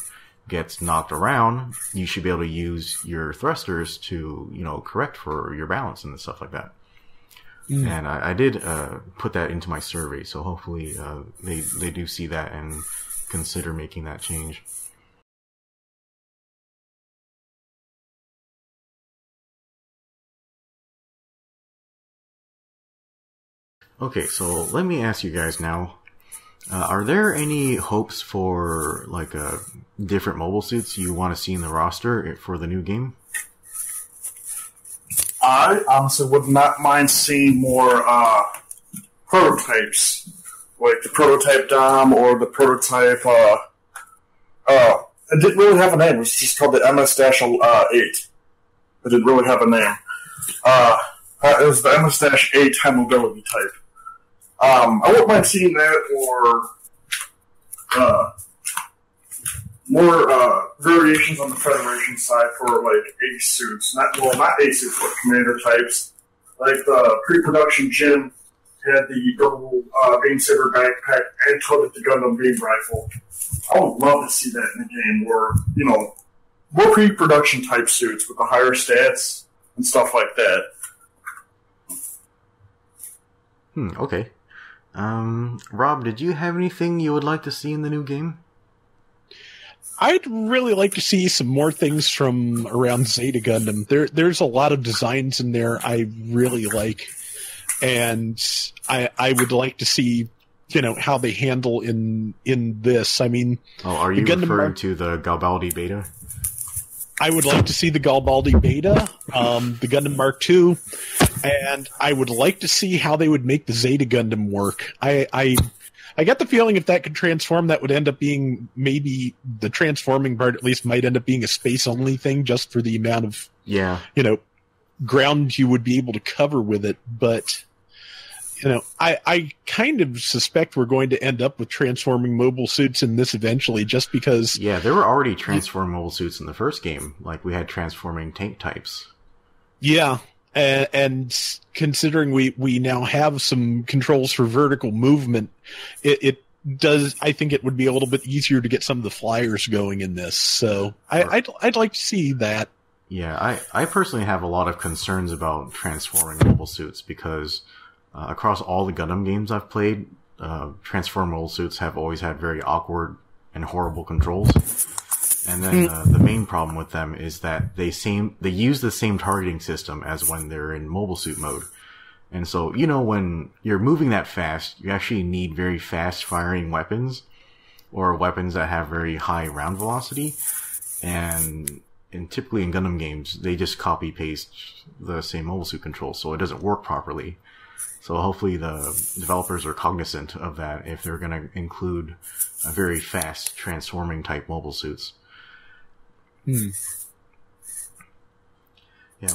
gets knocked around, you should be able to use your thrusters to, you know, correct for your balance and stuff like that. And I did put that into my survey, so hopefully they do see that and consider making that change. Okay, so let me ask you guys now, are there any hopes for like different mobile suits you want to see in the roster for the new game? I honestly would not mind seeing more prototypes, like the prototype Dom or the prototype. It didn't really have a name. It was just called the MS-8. It didn't really have a name. It was the MS-8 high mobility type. I wouldn't mind seeing that, or more variations on the Federation side for like ace suits. Not ace suits, but commander types. Like the pre-production Jim had the double beam saber backpack and toted the Gundam beam rifle. I would love to see that in the game, where, you know, more pre-production type suits with the higher stats and stuff like that. Okay. Rob, did you have anything you would like to see in the new game? I'd really like to see some more things from around Zeta Gundam. There's a lot of designs in there I really like, and I would like to see, you know, how they handle in this. I mean, are you referring to the Garibaldi beta? I would like to see the Garibaldi beta, the Gundam Mark II, and I would like to see how they would make the Zeta Gundam work. I get the feeling if that could transform, that would end up being, maybe the transforming part at least might end up being a space-only thing, just for the amount of, you know, ground you would be able to cover with it. But, you know, I kind of suspect we're going to end up with transforming mobile suits in this eventually, just because... Yeah, there were already transforming mobile suits in the first game. Like, we had transforming tank types. Yeah, and considering we now have some controls for vertical movement, it does. I think it would be a little bit easier to get some of the flyers going in this. So I'd like to see that. Yeah, I personally have a lot of concerns about transforming mobile suits, because across all the Gundam games I've played, transforming mobile suits have always had very awkward and horrible controls. And then the main problem with them is that they use the same targeting system as when they're in mobile suit mode. And so, you know, when you're moving that fast, you actually need very fast firing weapons, or weapons that have very high round velocity. And typically in Gundam games, they just copy paste the same mobile suit controls, so it doesn't work properly. So hopefully the developers are cognizant of that if they're going to include a very fast transforming type mobile suits. Yeah,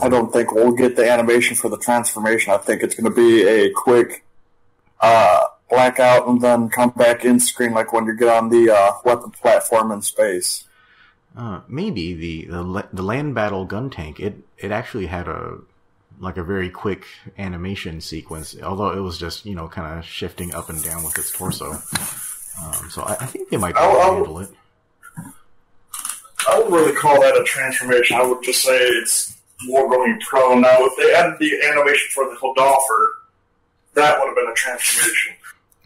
I don't think we'll get the animation for the transformation. I think it's going to be a quick blackout and then come back in screen, like when you get on the weapon platform in space. Maybe the land battle gun tank. It actually had a very quick animation sequence, although it was just, you know, kind of shifting up and down with its torso. So I think they might be able to handle it. I wouldn't really call that a transformation. I would just say it's more going prone. Now, if they added the animation for the Hildolfer, that would have been a transformation.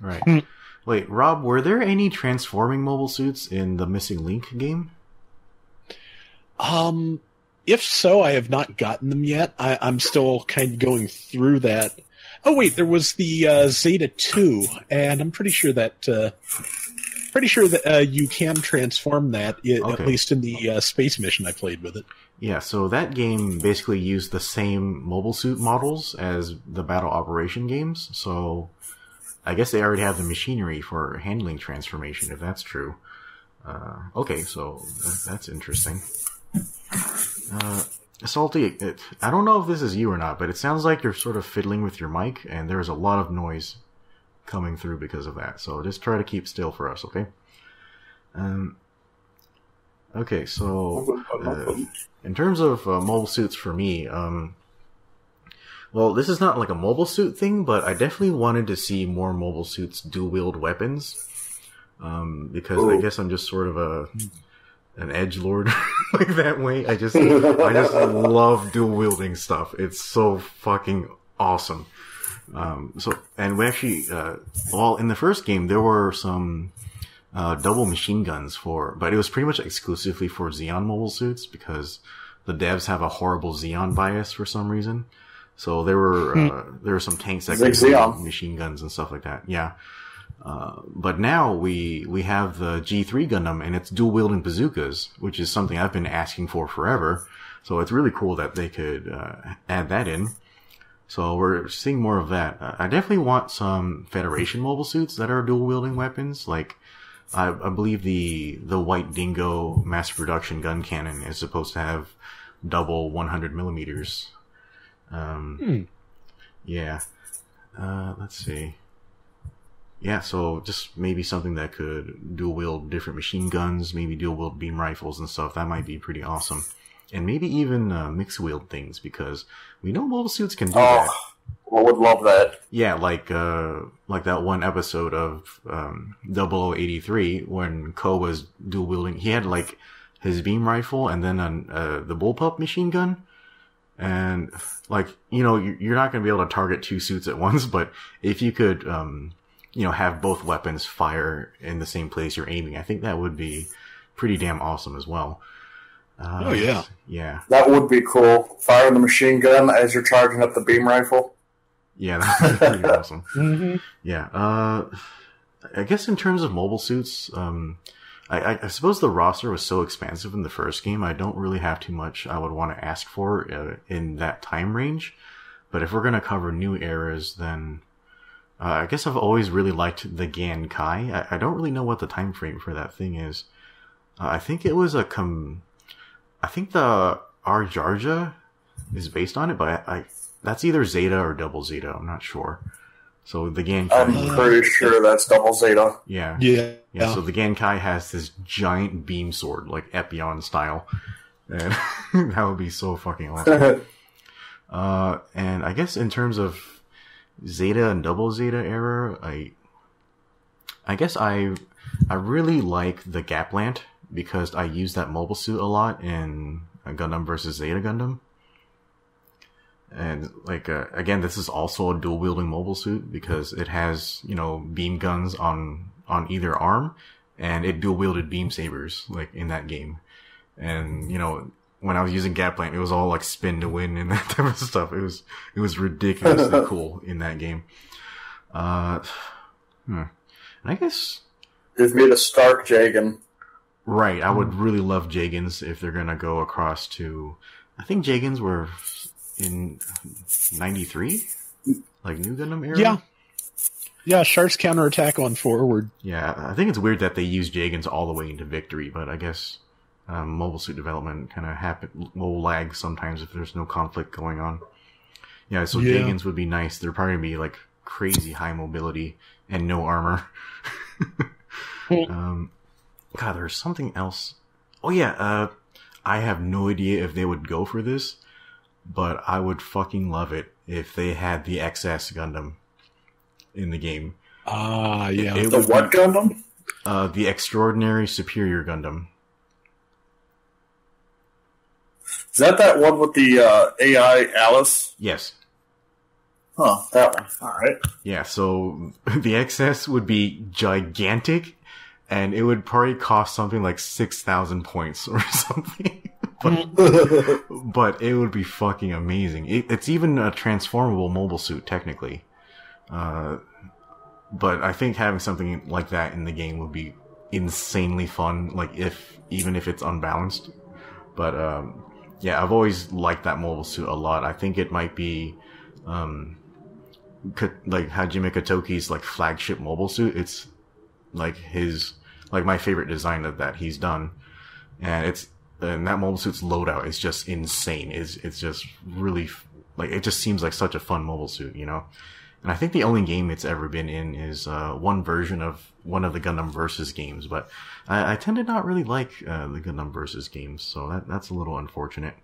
Right. Wait, Rob, were there any transforming mobile suits in the Missing Link game? If so, I have not gotten them yet. I'm still kind of going through that. Oh wait, there was the Zeta 2, and I'm pretty sure that you can transform that, at least in the space mission I played with it. Yeah, so that game basically used the same mobile suit models as the Battle Operation games. So I guess they already have the machinery for handling transformation, if that's true. Okay, so that's interesting. Salty, I don't know if this is you or not, but it sounds like you're sort of fiddling with your mic, and there's a lot of noise coming through because of that. So just try to keep still for us, okay? Okay, so in terms of mobile suits for me, well, this is not like a mobile suit thing, but I definitely wanted to see more mobile suits dual-wield weapons, because I guess I'm just sort of an edgelord like that way. I just love dual-wielding stuff. It's so fucking awesome. And we actually, well, in the first game, there were some double machine guns but it was pretty much exclusively for Xeon mobile suits because the devs have a horrible Xeon bias for some reason. So there were some tanks that could use machine guns and stuff like that. Yeah. But now we have the G3 Gundam and it's dual wielding bazookas, which is something I've been asking for forever. So it's really cool that they could, add that in. So we're seeing more of that. I definitely want some Federation mobile suits that are dual wielding weapons. Like, I believe the White Dingo mass production gun cannon is supposed to have double 100 millimeters. Yeah. Let's see. Yeah, so just maybe something that could dual wield different machine guns, maybe dual wield beam rifles and stuff. That might be pretty awesome. And maybe even mix wield things, because we know mobile suits can do that. I would love that. Yeah, like that one episode of 0083 when Ko was dual wielding. He had like his beam rifle and then the bullpup machine gun. And like, you know, you're not going to be able to target two suits at once, but if you could, you know, have both weapons fire in the same place you're aiming, I think that would be pretty damn awesome as well. Oh yeah. Yeah. That would be cool. Firing the machine gun as you're charging up the beam rifle. Yeah, that would be pretty awesome. Mm-hmm. Yeah. I guess in terms of mobile suits, I suppose the roster was so expansive in the first game, I don't really have too much I would want to ask for in that time range. But if we're going to cover new eras, then I guess I've always really liked the Gan Kai. I don't really know what the time frame for that thing is. I think it was I think the Arjarja is based on it, but that's either Zeta or Double Zeta. I'm not sure. So the Gan Kai... I'm pretty sure that's Double Zeta. Yeah. Yeah. So the Gan Kai has this giant beam sword, like Epion style. And that would be so fucking awesome. And I guess in terms of Zeta and Double Zeta era, I guess I really like the Gaplant because I use that mobile suit a lot in Gundam versus Zeta Gundam. And like again, this is also a dual wielding mobile suit because it has, you know, beam guns on either arm, and it dual wielded beam sabers like in that game. And you know, when I was using Gaplant, it was all like spin to win and that type of stuff. It was ridiculously cool in that game. And I guess give me the Stark Jagan. Right, I would really love Jagans if they're gonna go across to. I think Jagans were in 93, like New Gundam era. Yeah, Shark's counterattack on forward. Yeah, I think it's weird that they use Jagans all the way into Victory, but I guess mobile suit development kind of will lag sometimes if there's no conflict going on. Yeah, so Jagans would be nice. They're probably gonna be like crazy high mobility and no armor. God, there's something else. Oh yeah, I have no idea if they would go for this, but I would fucking love it if they had the XS Gundam in the game. Yeah. The what Gundam? The Extraordinary Superior Gundam. Is that one with the AI Alice? Yes. Huh, that one. Alright. Yeah, so the XS would be gigantic, and it would probably cost something like 6,000 points or something. But it would be fucking amazing. It's even a transformable mobile suit, technically. But I think having something like that in the game would be insanely fun, like even if it's unbalanced. But yeah, I've always liked that mobile suit a lot. I think it might be like Hajime Katoki's like flagship mobile suit. It's like my favorite design of that he's done, and that mobile suit's loadout is just insane. It's just really like it just seems like such a fun mobile suit, you know. And I think the only game it's ever been in is one version of one of the Gundam Versus games, but I tend to not really like the Gundam Versus games, so that's a little unfortunate.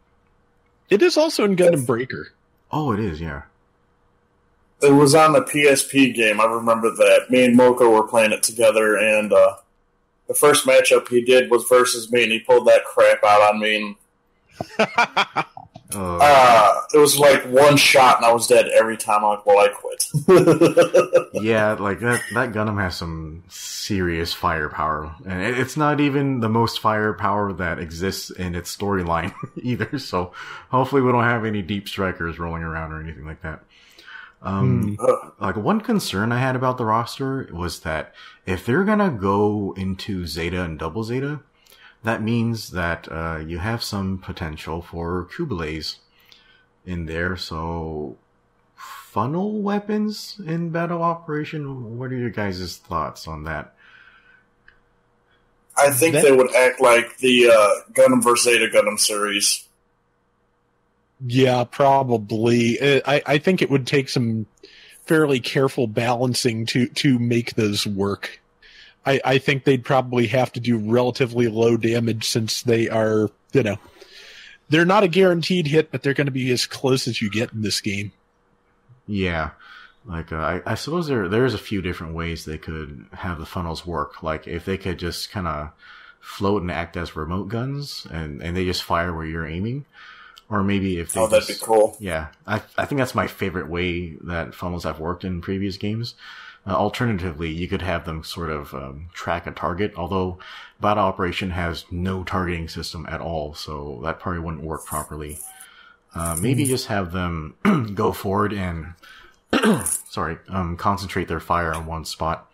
It is also in Gundam Breaker. Oh, it is, yeah. It was on the PSP game. I remember that. Me and Moko were playing it together, and the first matchup he did was versus me, and he pulled that crap out on me. And it was like one shot, and I was dead every time. I'm like, well, I quit. Yeah, like that Gundam has some serious firepower, and it's not even the most firepower that exists in its storyline either. So hopefully we don't have any deep strikers rolling around or anything like that. Like one concern I had about the roster was that if they're gonna go into Zeta and Double Zeta, that means that you have some potential for Kubeles in there. So funnel weapons in Battle Operation, what are your guys' thoughts on that? I think they would act like the Gundam vs. Zeta Gundam series. Yeah, probably. I think it would take some fairly careful balancing to make those work. I think they'd probably have to do relatively low damage since they are, you know, they're not a guaranteed hit, but they're going to be as close as you get in this game. Yeah. Like, I suppose there's a few different ways they could have the funnels work. Like, if they could just kind of float and act as remote guns, and they just fire where you're aiming. Or maybe if they that'd be cool. Yeah. I think that's my favorite way that funnels have worked in previous games. Alternatively, you could have them sort of track a target, although Battle Operation has no targeting system at all, so that probably wouldn't work properly. Maybe just have them go forward and concentrate their fire on one spot.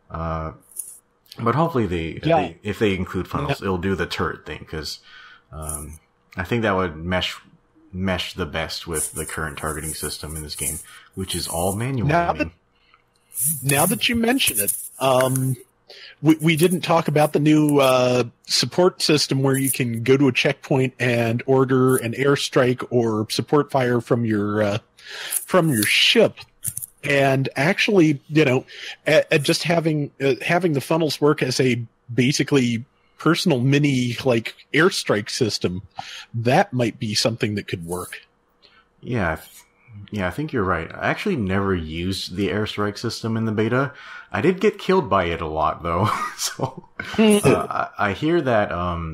But hopefully if they include funnels, it'll do the turret thing, because I think that would mesh the best with the current targeting system in this game, which is all manual aiming. Now that you mention it, we didn't talk about the new support system where you can go to a checkpoint and order an airstrike or support fire from your ship, and actually, you know, just having the funnels work as a basically personal mini like airstrike system, that might be something that could work. Yeah, I think you're right. I actually never used the airstrike system in the beta. I did get killed by it a lot, though. So I hear that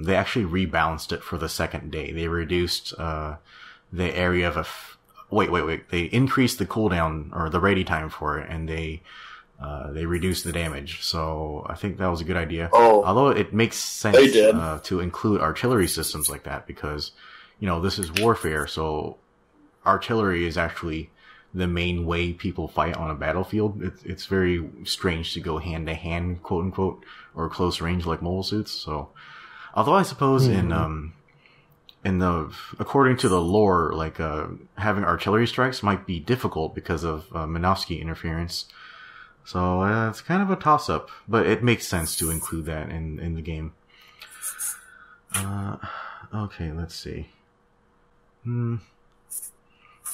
they actually rebalanced it for the second day. They reduced the area of wait. They increased the cooldown or the ready time for it, and they reduced the damage. So I think that was a good idea. Although it makes sense to include artillery systems like that, because you know this is warfare, so artillery is actually the main way people fight on a battlefield. It's very strange to go hand to hand, quote unquote, or close range like mobile suits. So, although I suppose according to the lore, like having artillery strikes might be difficult because of Minovsky interference. So it's kind of a toss up, but it makes sense to include that in the game. Okay, let's see.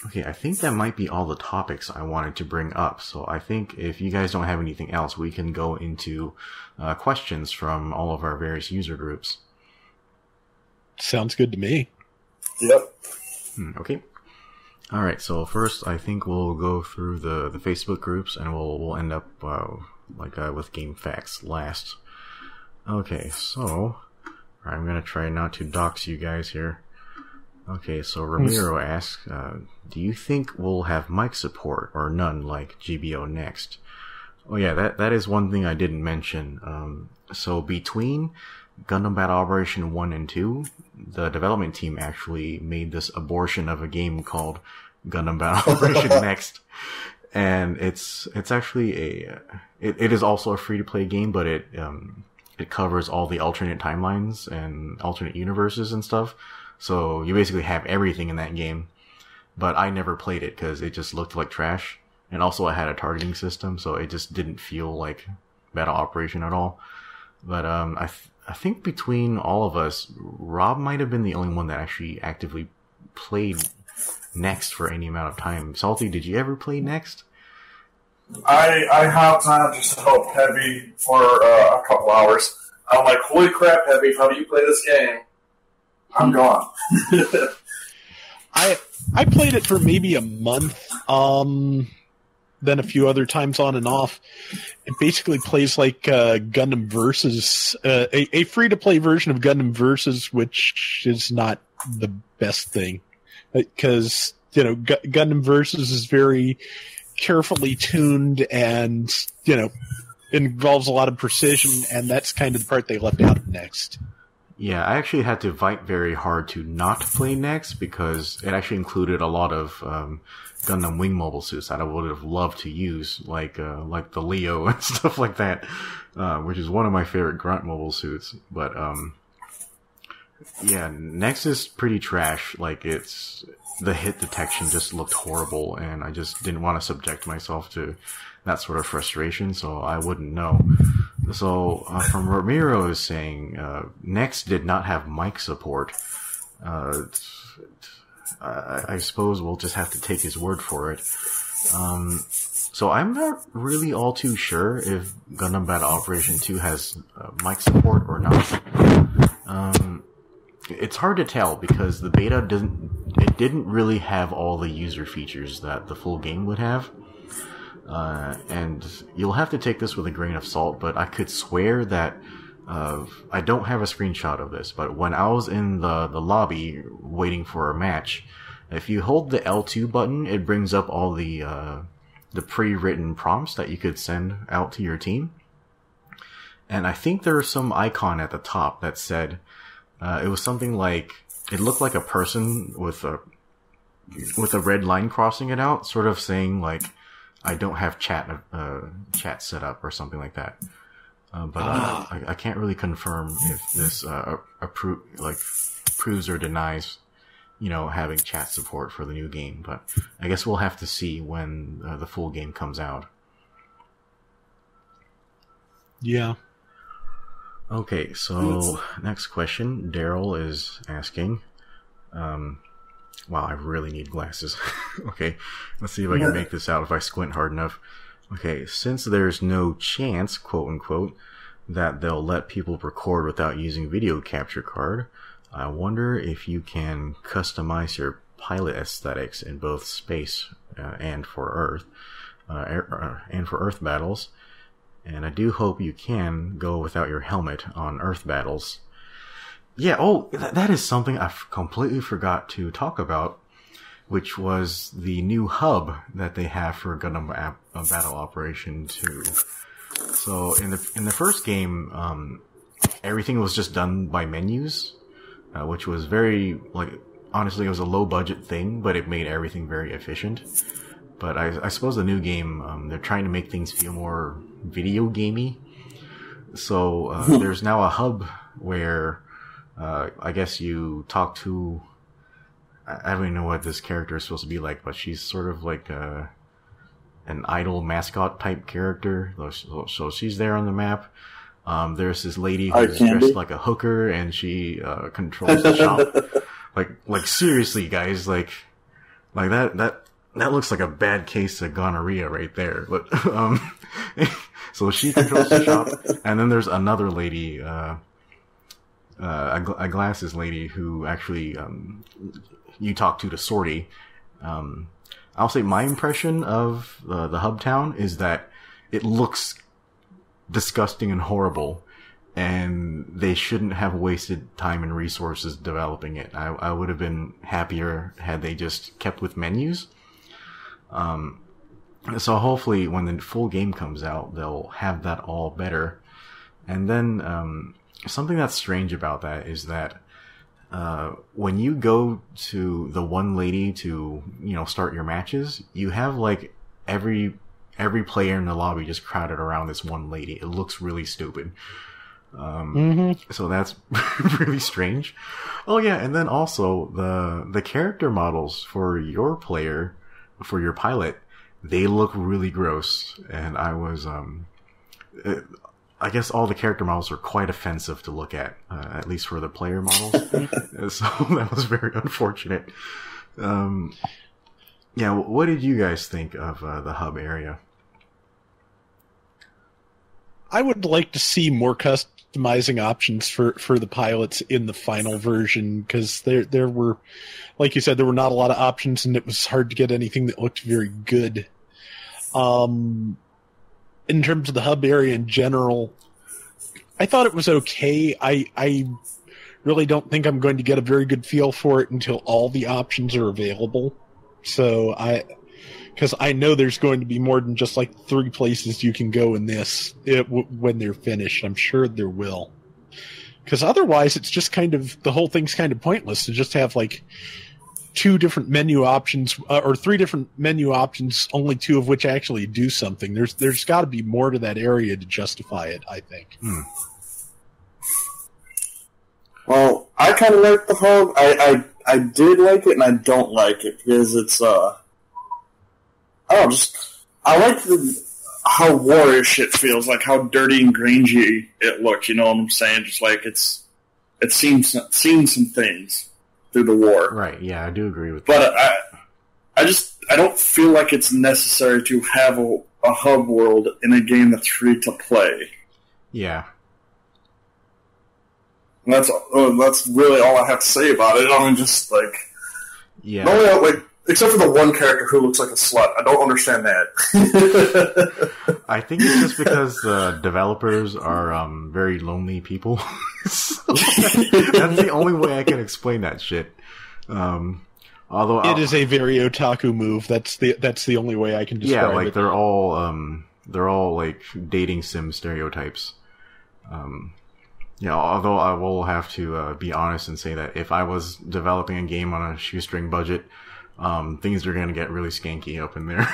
Okay, I think that might be all the topics I wanted to bring up. So I think if you guys don't have anything else, we can go into questions from all of our various user groups. Sounds good to me. Yep. Okay. All right. So first, I think we'll go through the Facebook groups, and we'll end up with game facts last. Okay. So I'm gonna try not to dox you guys here. Okay, so Ramiro asks, do you think we'll have mic support or none like GBO Next? Oh yeah, that is one thing I didn't mention. So between Gundam Battle Operation 1 and 2, the development team actually made this abortion of a game called Gundam Battle Operation Next. And it's actually it is also a free-to-play game, but it covers all the alternate timelines and alternate universes and stuff. So you basically have everything in that game, but I never played it because it just looked like trash. and also it had a targeting system, so it just didn't feel like battle operation at all. But I think between all of us, Rob might have been the only one that actually actively played Next for any amount of time. Salty, did you ever play Next? I hopped on just to help Heavy for a couple hours. I'm like, holy crap, Heavy, how do you play this game? I'm gone. I played it for maybe a month, then a few other times on and off. It basically plays like Gundam Versus, a free-to-play version of Gundam Versus, which is not the best thing. Because, Gundam Versus is very carefully tuned and, involves a lot of precision, and that's kind of the part they left out Next. Yeah, I actually had to fight very hard to not play Next because it actually included a lot of Gundam Wing mobile suits that I would have loved to use, like the Leo and stuff like that, which is one of my favorite Grunt mobile suits. But yeah, Next is pretty trash. Like, the hit detection just looked horrible, and I just didn't want to subject myself to that sort of frustration, so I wouldn't know. So, from Ramiro is saying, Next did not have mic support. I suppose we'll just have to take his word for it. So I'm not really all too sure if Gundam Battle Operation 2 has mic support or not. It's hard to tell because the beta didn't really have all the user features that the full game would have. And you'll have to take this with a grain of salt, but I could swear that I don't have a screenshot of this, but when I was in the lobby waiting for a match, if you hold the L2 button, it brings up all the pre-written prompts that you could send out to your team. And I think there was some icon at the top that said, it was something like, it looked like a person with a red line crossing it out, sort of saying like, I don't have chat set up or something like that. But I can't really confirm if this proves or denies, having chat support for the new game. But I guess we'll have to see when the full game comes out. Yeah. Okay, so next question. Daryl is asking. Wow, I really need glasses. Okay, let's see if I can make this out if I squint hard enough. Okay, since there's no chance, quote unquote, that they'll let people record without using video capture card, I wonder if you can customize your pilot aesthetics in both space and for Earth, and for Earth battles. And I do hope you can go without your helmet on Earth battles. Yeah, that is something I completely forgot to talk about, which was the new hub that they have for Gundam Battle Operation 2. So in the first game, everything was just done by menus, which was very, honestly, it was a low budget thing, but it made everything very efficient. But I suppose the new game, they're trying to make things feel more video gamey. So there's now a hub where I guess you talk to, I don't even know what this character is supposed to be like, but she's sort of like an idol mascot type character. So she's there on the map. There's this lady who's dressed like a hooker, and she controls the shop. Like seriously, guys, like that looks like a bad case of gonorrhea right there. But so she controls the shop, and then there's another lady, a glasses lady who actually you talk to sortie. I'll say my impression of the hub town is that it looks disgusting and horrible, and they shouldn't have wasted time and resources developing it. I would have been happier had they just kept with menus. So hopefully when the full game comes out, they'll have that all better. And then something that's strange about that is that when you go to the one lady to, start your matches, you have like every player in the lobby just crowded around this one lady. It looks really stupid. So that's really strange. Oh yeah, and then also the character models for your player, for your pilot, they look really gross, and I was I guess all the character models are quite offensive to look at least for the player models. So that was very unfortunate. Yeah, what did you guys think of the hub area? I would like to see more customizing options for the pilots in the final version, because there were, like you said, there were not a lot of options, and it was hard to get anything that looked very good. In terms of the hub area in general, I thought it was okay. I really don't think I'm going to get a very good feel for it until all the options are available. So because I know there's going to be more than just like 3 places you can go in this when they're finished. I'm sure there will. Because otherwise, it's just the whole thing's kind of pointless to just have like 2 different menu options or 3 different menu options, only 2 of which actually do something. There's got to be more to that area to justify it, I think. Well, I kind of like the hub. I did like it, and I don't like it because it's I like how warish it feels, like how dirty and grangy it looks. You know what I'm saying? Just like it's seen some things through the war. Right, yeah, I do agree with that. But I don't feel like it's necessary to have a hub world in a game that's free to play. Yeah. And that's really all I have to say about it. I mean, just like... Yeah. No, like, except for the one character who looks like a slut. I don't understand that. I think it's just because the developers are very lonely people. So that's the only way I can explain that shit. Although it is a very otaku move. That's the only way I can describe it. Yeah, like they're all like dating sim stereotypes. Yeah, although I will have to be honest and say that if I was developing a game on a shoestring budget, things are going to get really skanky up in there.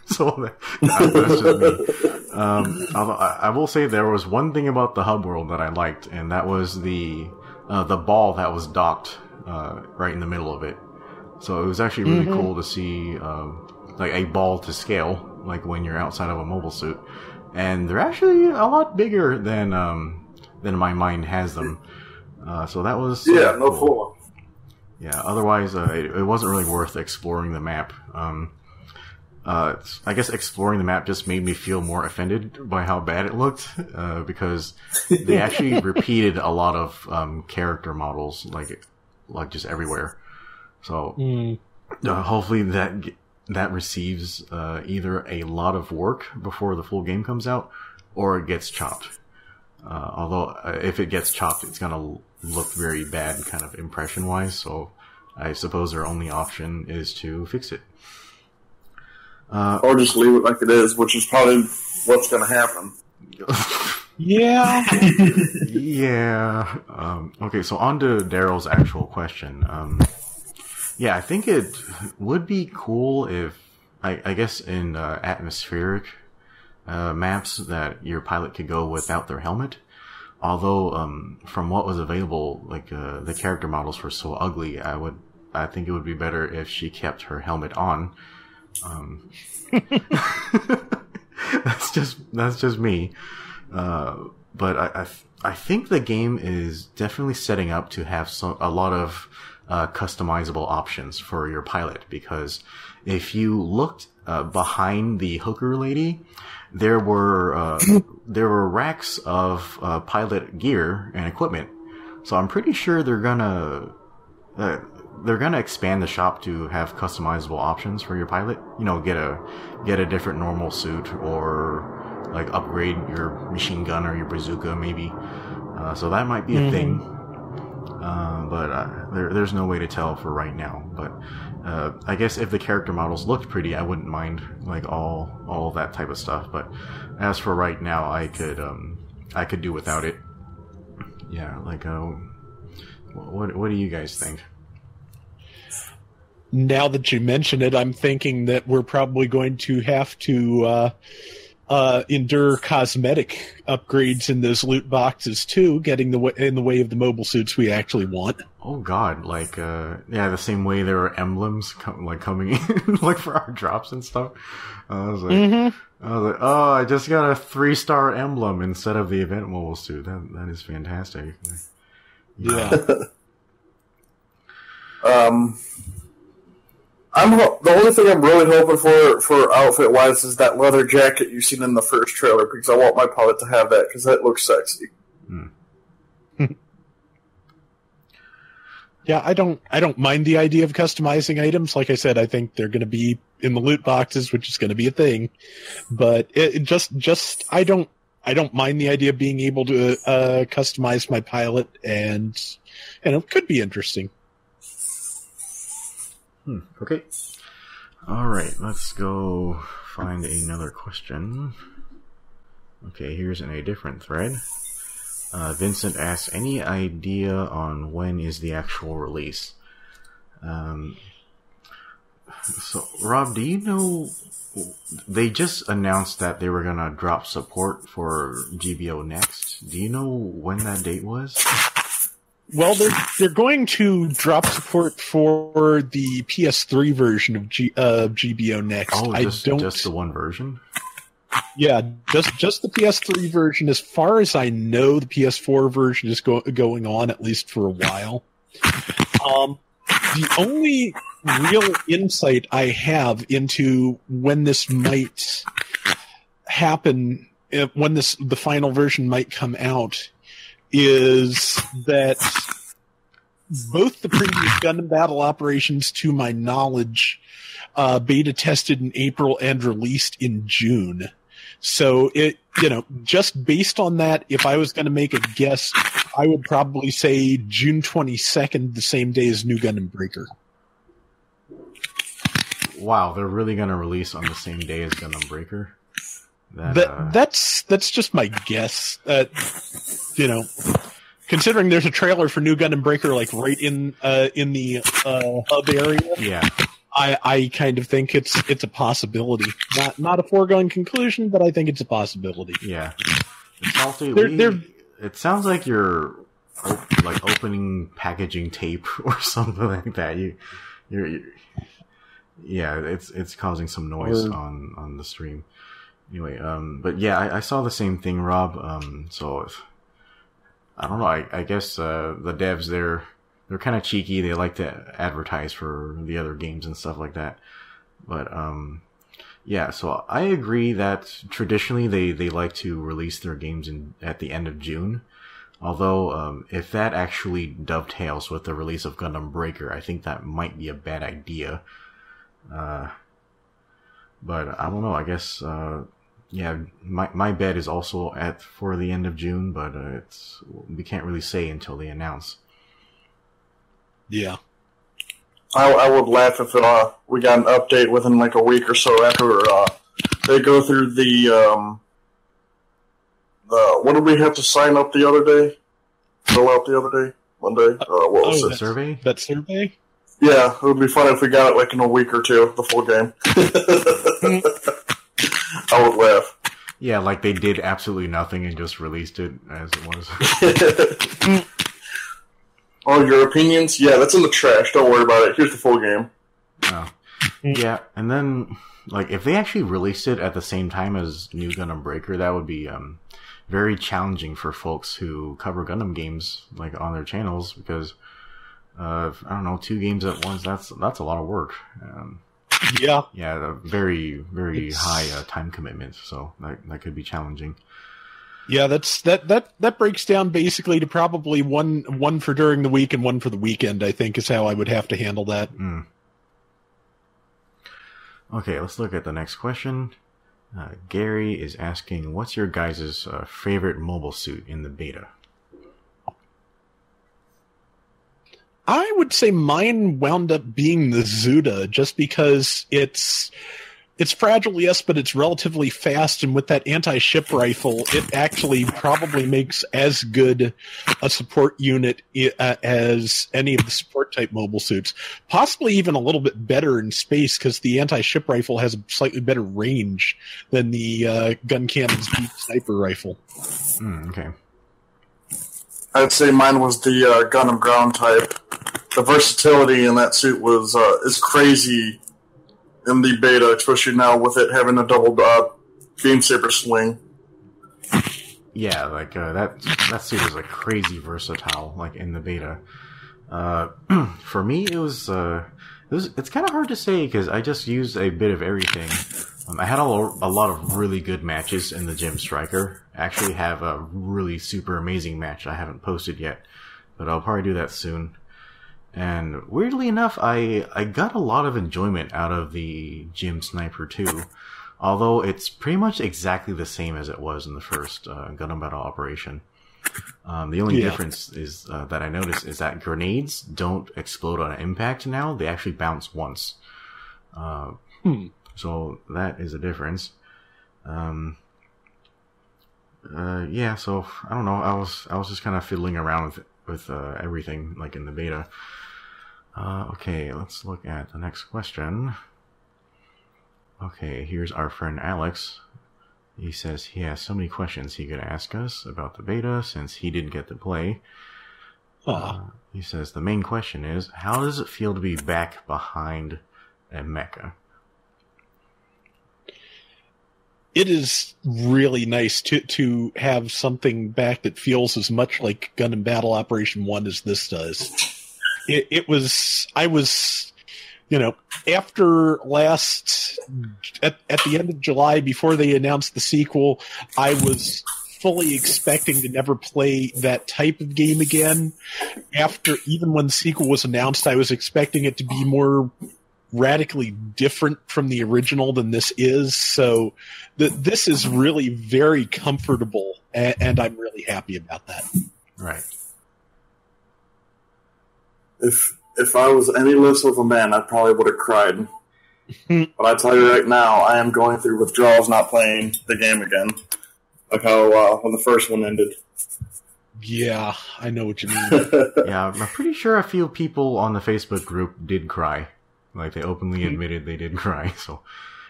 So that's just me. Although I will say there was one thing about the hub world that I liked, and that was the ball that was docked right in the middle of it. So it was actually really cool to see like a ball to scale, like when you're outside of a mobile suit, and they're actually a lot bigger than my mind has them. So that was no cool. Yeah, otherwise it wasn't really worth exploring the map. I guess exploring the map just made me feel more offended by how bad it looked, because they actually repeated a lot of character models, like just everywhere. So hopefully that receives either a lot of work before the full game comes out, or it gets chopped. Although if it gets chopped, it's gonna look very bad, kind of impression-wise. So I suppose their only option is to fix it, or just leave it like it is, which is probably what's gonna happen. Yeah. Yeah. Okay, so on to Daryl's actual question. Yeah, I think it would be cool if, I guess in atmospheric maps that your pilot could go without their helmet. Although, from what was available, like the character models were so ugly, I think it would be better if she kept her helmet on. That's just me. But I think the game is definitely setting up to have a lot of customizable options for your pilot, because if you looked behind the hooker lady, there were racks of pilot gear and equipment. So I'm pretty sure they're gonna expand the shop to have customizable options for your pilot. You know, get a different normal suit, or like upgrade your machine gun or your bazooka maybe. So that might be a thing. But there's no way to tell for right now. But I guess if the character models looked pretty, I wouldn't mind like all that type of stuff. But as for right now, I could do without it. Yeah, like what do you guys think? Now that you mention it, I'm thinking that we're probably going to have to endure cosmetic upgrades in those loot boxes too, getting in the way of the mobile suits we actually want. Oh God, like the same way there are emblems coming in like for our drops and stuff. I was like, oh, I just got a 3-star emblem instead of the event mobile suit. That is fantastic. Yeah. The only thing I'm really hoping for outfit wise is that leather jacket you've seen in the first trailer, because I want my pilot to have that because that looks sexy. Yeah, I don't mind the idea of customizing items. Like I said, I think they're going to be in the loot boxes, which is going to be a thing. But it just I don't mind the idea of being able to customize my pilot, and it could be interesting. Okay. All right, let's go find another question. Okay, here's in a different thread. Vincent asks, any idea on when is the actual release? So, Rob, do you know, they just announced that they were going to drop support for GBO Next. Do you know when that date was? Well, they're going to drop support for the PS3 version of GBO Next. Oh, just the one version? Yeah, just the PS3 version. As far as I know, the PS4 version is going on at least for a while. The only real insight I have into when this might happen, when the final version might come out, is that both the previous Gundam Battle Operations, to my knowledge, beta tested in April and released in June. So just based on that, if I was going to make a guess, I would probably say June 22nd, the same day as New Gundam Breaker. Wow, they're really going to release on the same day as Gundam Breaker? That's just my guess. Considering there's a trailer for New Gundam Breaker like right in the hub area. Yeah. I kind of think it's a possibility. Not a foregone conclusion, but I think it's a possibility. Yeah. It sounds like you're opening packaging tape or something like that. It's causing some noise on the stream. Anyway, but yeah, I saw the same thing, Rob. So I don't know. I guess the devs they're kind of cheeky. They like to advertise for the other games and stuff like that. But yeah, so I agree that traditionally they like to release their games at the end of June. Although if that actually dovetails with the release of Gundam Breaker, I think that might be a bad idea. But I don't know. I guess my bet is also for the end of June, but we can't really say until they announce. Yeah. I would laugh if we got an update within like a week or so after they go through the what did we have to sign up the other day? Fill out the other day? Monday? What was it? Survey? That survey? Yeah, it would be fun if we got it like in a week or two, the full game. I would laugh. Yeah, like they did absolutely nothing and just released it as it was. Oh, your opinions? Yeah, that's in the trash. Don't worry about it. Here's the full game. Oh. Yeah, and then, like, if they actually released it at the same time as New Gundam Breaker, that would be very challenging for folks who cover Gundam games, like, on their channels, because, I don't know, 2 games at once, that's a lot of work. Yeah. Yeah, a very, very high time commitment, so that could be challenging. Yeah, that breaks down basically to probably one for during the week and one for the weekend, I think, is how I would have to handle that. Okay, let's look at the next question. Gary is asking, what's your guys' favorite mobile suit in the beta? I would say mine wound up being the Zuda, just because it's It's fragile, yes, but it's relatively fast, and with that anti-ship rifle, it actually probably makes as good a support unit as any of the support-type mobile suits. Possibly even a little bit better in space, because the anti-ship rifle has a slightly better range than the gun cannon's deep sniper rifle. Okay. I'd say mine was the Gundam ground type. The versatility in that suit was is crazy in the beta, especially now with it having a double beam saber sling. Yeah, like that suit is like crazy versatile. Like in the beta, for me it's kind of hard to say because I just used a bit of everything. I had a lot of really good matches in the Gym Striker. I actually have a really super amazing match I haven't posted yet, but I'll probably do that soon. And weirdly enough, I got a lot of enjoyment out of the Gym Sniper 2, although it's pretty much exactly the same as it was in the first Gundam Battle Operation. The only difference is that I noticed is that grenades don't explode on impact now; they actually bounce once. So that is a difference. Yeah, so I don't know. I was just kind of fiddling around with everything like in the beta. Okay, let's look at the next question. Okay, here's our friend Alex. He says he has so many questions he could ask us about the beta since he didn't get to play. He says the main question is, how does it feel to be back behind a mecha? It is really nice to have something back that feels as much like Gundam Battle Operation 1 as this does. I was, after at the end of July, before they announced the sequel, I was fully expecting to never play that type of game again. Even when the sequel was announced, I was expecting it to be more radically different from the original than this is. So this is really very comfortable, and I'm really happy about that. Right. If I was any less of a man, I probably would have cried. But I tell you right now, I am going through withdrawals not playing the game again. Like how when the first one ended. Yeah, I know what you mean. Yeah, I'm pretty sure a few people on the Facebook group did cry. Like, they openly admitted they did cry. So,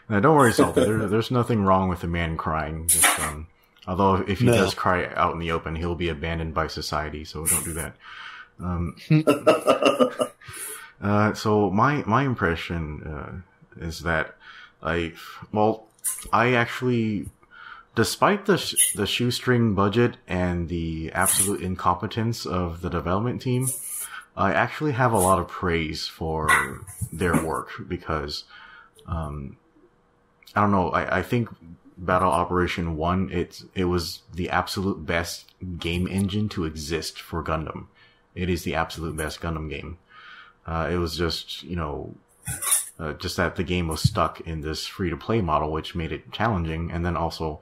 now, don't worry, Salty. There's nothing wrong with a man crying. Just, although, if he does cry out in the open, he'll be abandoned by society. So, don't do that. So, my impression is that I actually, despite the shoestring budget and the absolute incompetence of the development team, I actually have a lot of praise for their work because, I don't know, I think Battle Operation 1, it was the absolute best game engine to exist for Gundam. It is the absolute best Gundam game. It was just, just that the game was stuck in this free-to-play model, which made it challenging, and then also,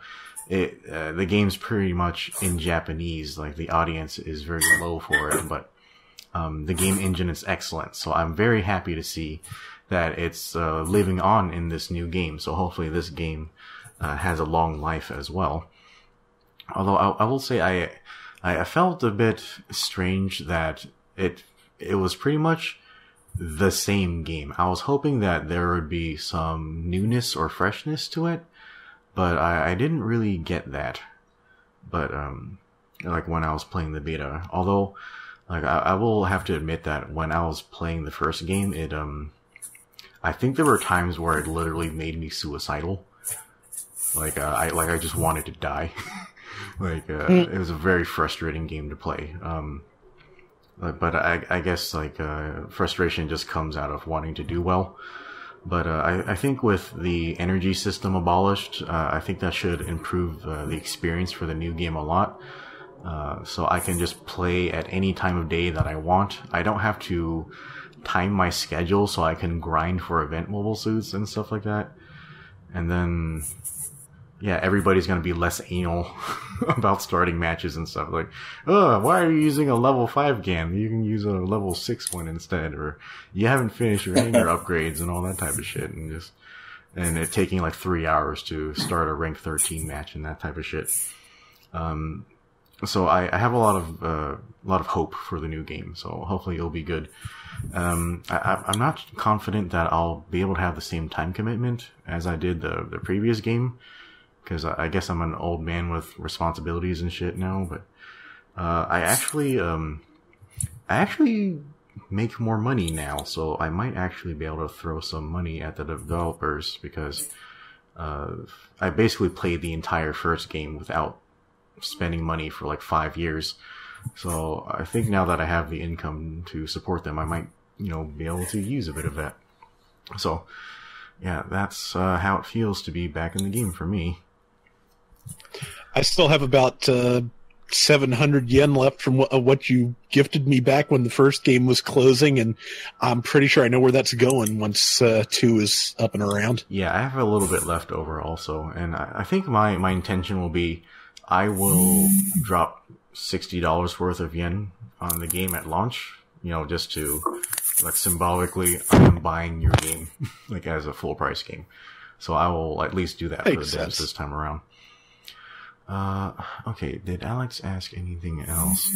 the game's pretty much in Japanese, like the audience is very low for it, but the game engine is excellent, so I'm very happy to see that it's living on in this new game. So hopefully this game has a long life as well. Although I will say I felt a bit strange that it was pretty much the same game. I was hoping that there would be some newness or freshness to it, but I didn't really get that. But like when I was playing the beta, although. Like, I will have to admit that when I was playing the first game, I think there were times where it literally made me suicidal. Like, I just wanted to die. It was a very frustrating game to play. But I guess, frustration just comes out of wanting to do well. But, I think with the energy system abolished, I think that should improve, the experience for the new game a lot. So I can just play at any time of day that I want. I don't have to time my schedule so I can grind for event mobile suits and stuff like that. And then, yeah, everybody's gonna be less anal about starting matches and stuff. Like, why are you using a level 5 GAN? You can use a level 6 one instead. Or, you haven't finished your hanger upgrades and all that type of shit. And just, and it taking like 3 hours to start a rank 13 match and that type of shit. So I have a lot of hope for the new game. So hopefully it'll be good. I'm not confident that I'll be able to have the same time commitment as I did the previous game, because I guess I'm an old man with responsibilities and shit now. But I actually make more money now, so I might actually be able to throw some money at the developers, because I basically played the entire first game without spending money for like 5 years. So I think now that I have the income to support them, I might, be able to use a bit of that. So yeah, that's how it feels to be back in the game for me. I still have about 700 yen left from what you gifted me back when the first game was closing, and I'm pretty sure I know where that's going once 2 is up and around. Yeah, I have a little bit left over also, and I think my intention will be I will drop $60 worth of yen on the game at launch, just to, like, symbolically, I'm buying your game, like, as a full price game. So I will at least do that for the devs this time around. Okay, did Alex ask anything else?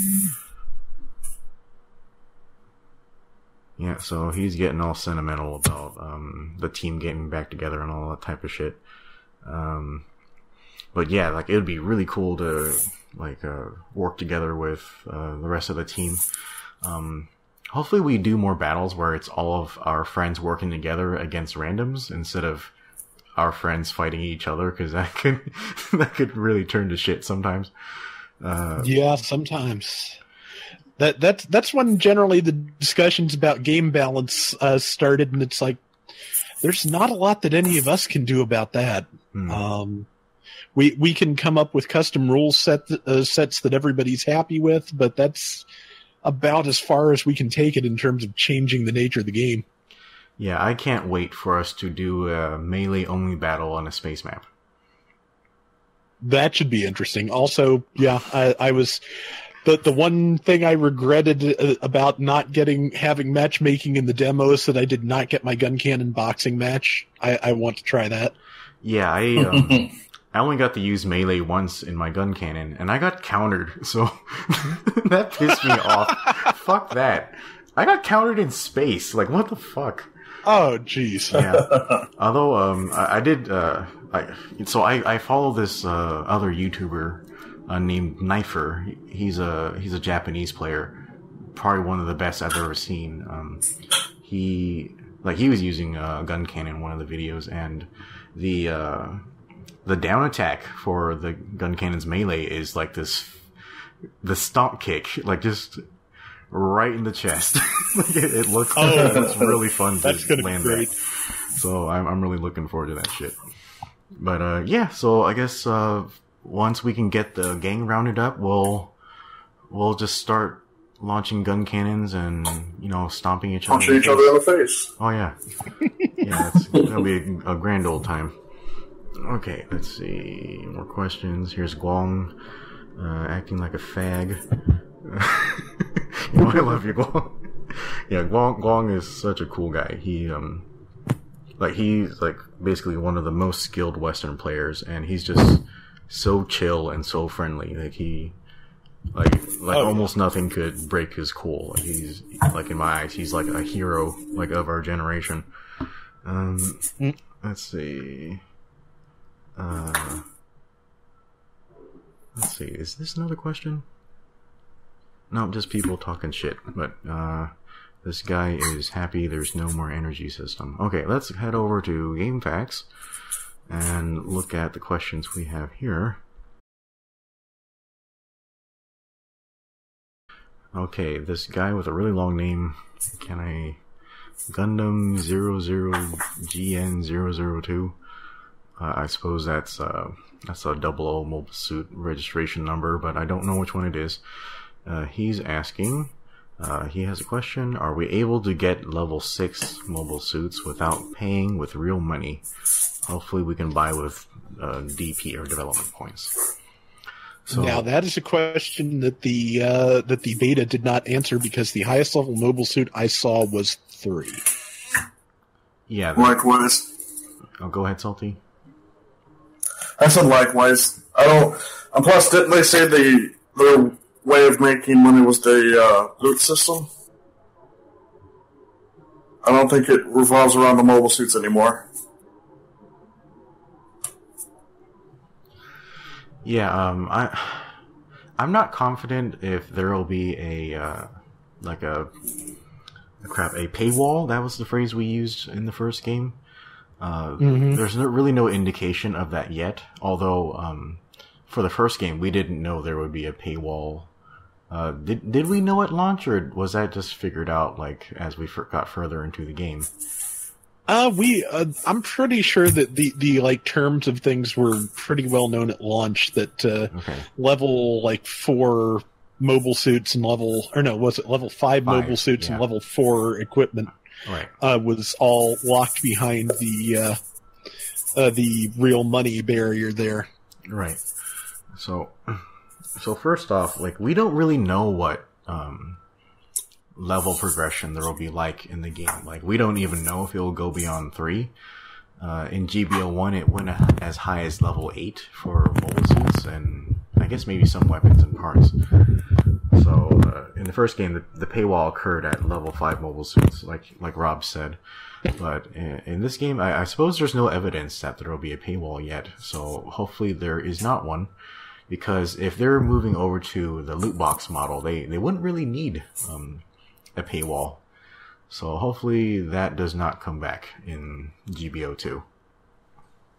Yeah, so he's getting all sentimental about, the team getting back together and all that type of shit. But yeah, like, it would be really cool to, like, work together with, the rest of the team. Hopefully we do more battles where it's all of our friends working together against randoms instead of our friends fighting each other, because that could really turn to shit sometimes. Yeah, sometimes. That's when generally the discussions about game balance started, and it's like there's not a lot that any of us can do about that. We can come up with custom rules sets that everybody's happy with, but that's about as far as we can take it in terms of changing the nature of the game. Yeah, I can't wait for us to do a melee-only battle on a space map. That should be interesting. Also, yeah, I was... The one thing I regretted about not having matchmaking in the demo is that I did not get my gun cannon boxing match. I want to try that. Yeah, I only got to use melee once in my gun cannon, and I got countered, so that pissed me off. Fuck that. I got countered in space. Like, what the fuck? Oh, jeez. Yeah. Although, I did, I follow this, other YouTuber, named Knifer. He's a Japanese player. Probably one of the best I've ever seen. He was using a gun cannon in one of the videos, and the down attack for the gun cannon's melee is like the stomp kick, like just right in the chest. it looks it's really fun to land that. So I'm really looking forward to that shit. But yeah, so I guess once we can get the gang rounded up, we'll just start launching gun cannons and stomping each other. Punching each other in the face. Oh yeah, yeah, that'll be a grand old time. Okay, let's see. More questions. Here's Guang, acting like a fag. I love you, Guang. Yeah, Guang is such a cool guy. He's like basically one of the most skilled Western players, and he's just so chill and so friendly. Almost nothing could break his cool. Like, he's like, in my eyes, he's like a hero, like, of our generation. Let's see. Let's see, is this another question? No, just people talking shit, but this guy is happy there's no more energy system. Okay, let's head over to Game Facts and look at the questions we have here. Okay, this guy with a really long name, Gundam 00GN002. I suppose that's a 00 mobile suit registration number, but I don't know which one it is. He's asking, he has a question: are we able to get level 6 mobile suits without paying with real money? Hopefully we can buy with DP, or development points. So, now that is a question that the beta did not answer, because the highest level mobile suit I saw was 3. Yeah. Likewise. Oh, go ahead, Salty. I said likewise. I don't. And plus, didn't they say their way of making money was the loot system? I don't think it revolves around the mobile suits anymore. Yeah, I'm not confident if there will be a paywall. That was the phrase we used in the first game. There's really no indication of that yet. Although, for the first game, we didn't know there would be a paywall. Did we know at launch, or was that just figured out like as we got further into the game? I'm pretty sure that the like terms of things were pretty well known at launch. That level like 4 mobile suits and level 5 mobile suits and level 4 equipment was all locked behind the real money barrier there. Right. So first off, like we don't really know what level progression there will be like in the game. Like we don't even know if it will go beyond 3. In GBO1 it went as high as level 8 for mobile suits and I guess maybe some weapons and parts. So in the first game the paywall occurred at level 5 mobile suits, like Rob said. But in this game I suppose there's no evidence that there will be a paywall yet, so hopefully there is not one. Because if they're moving over to the loot box model, they wouldn't really need a paywall. So hopefully that does not come back in GBO2.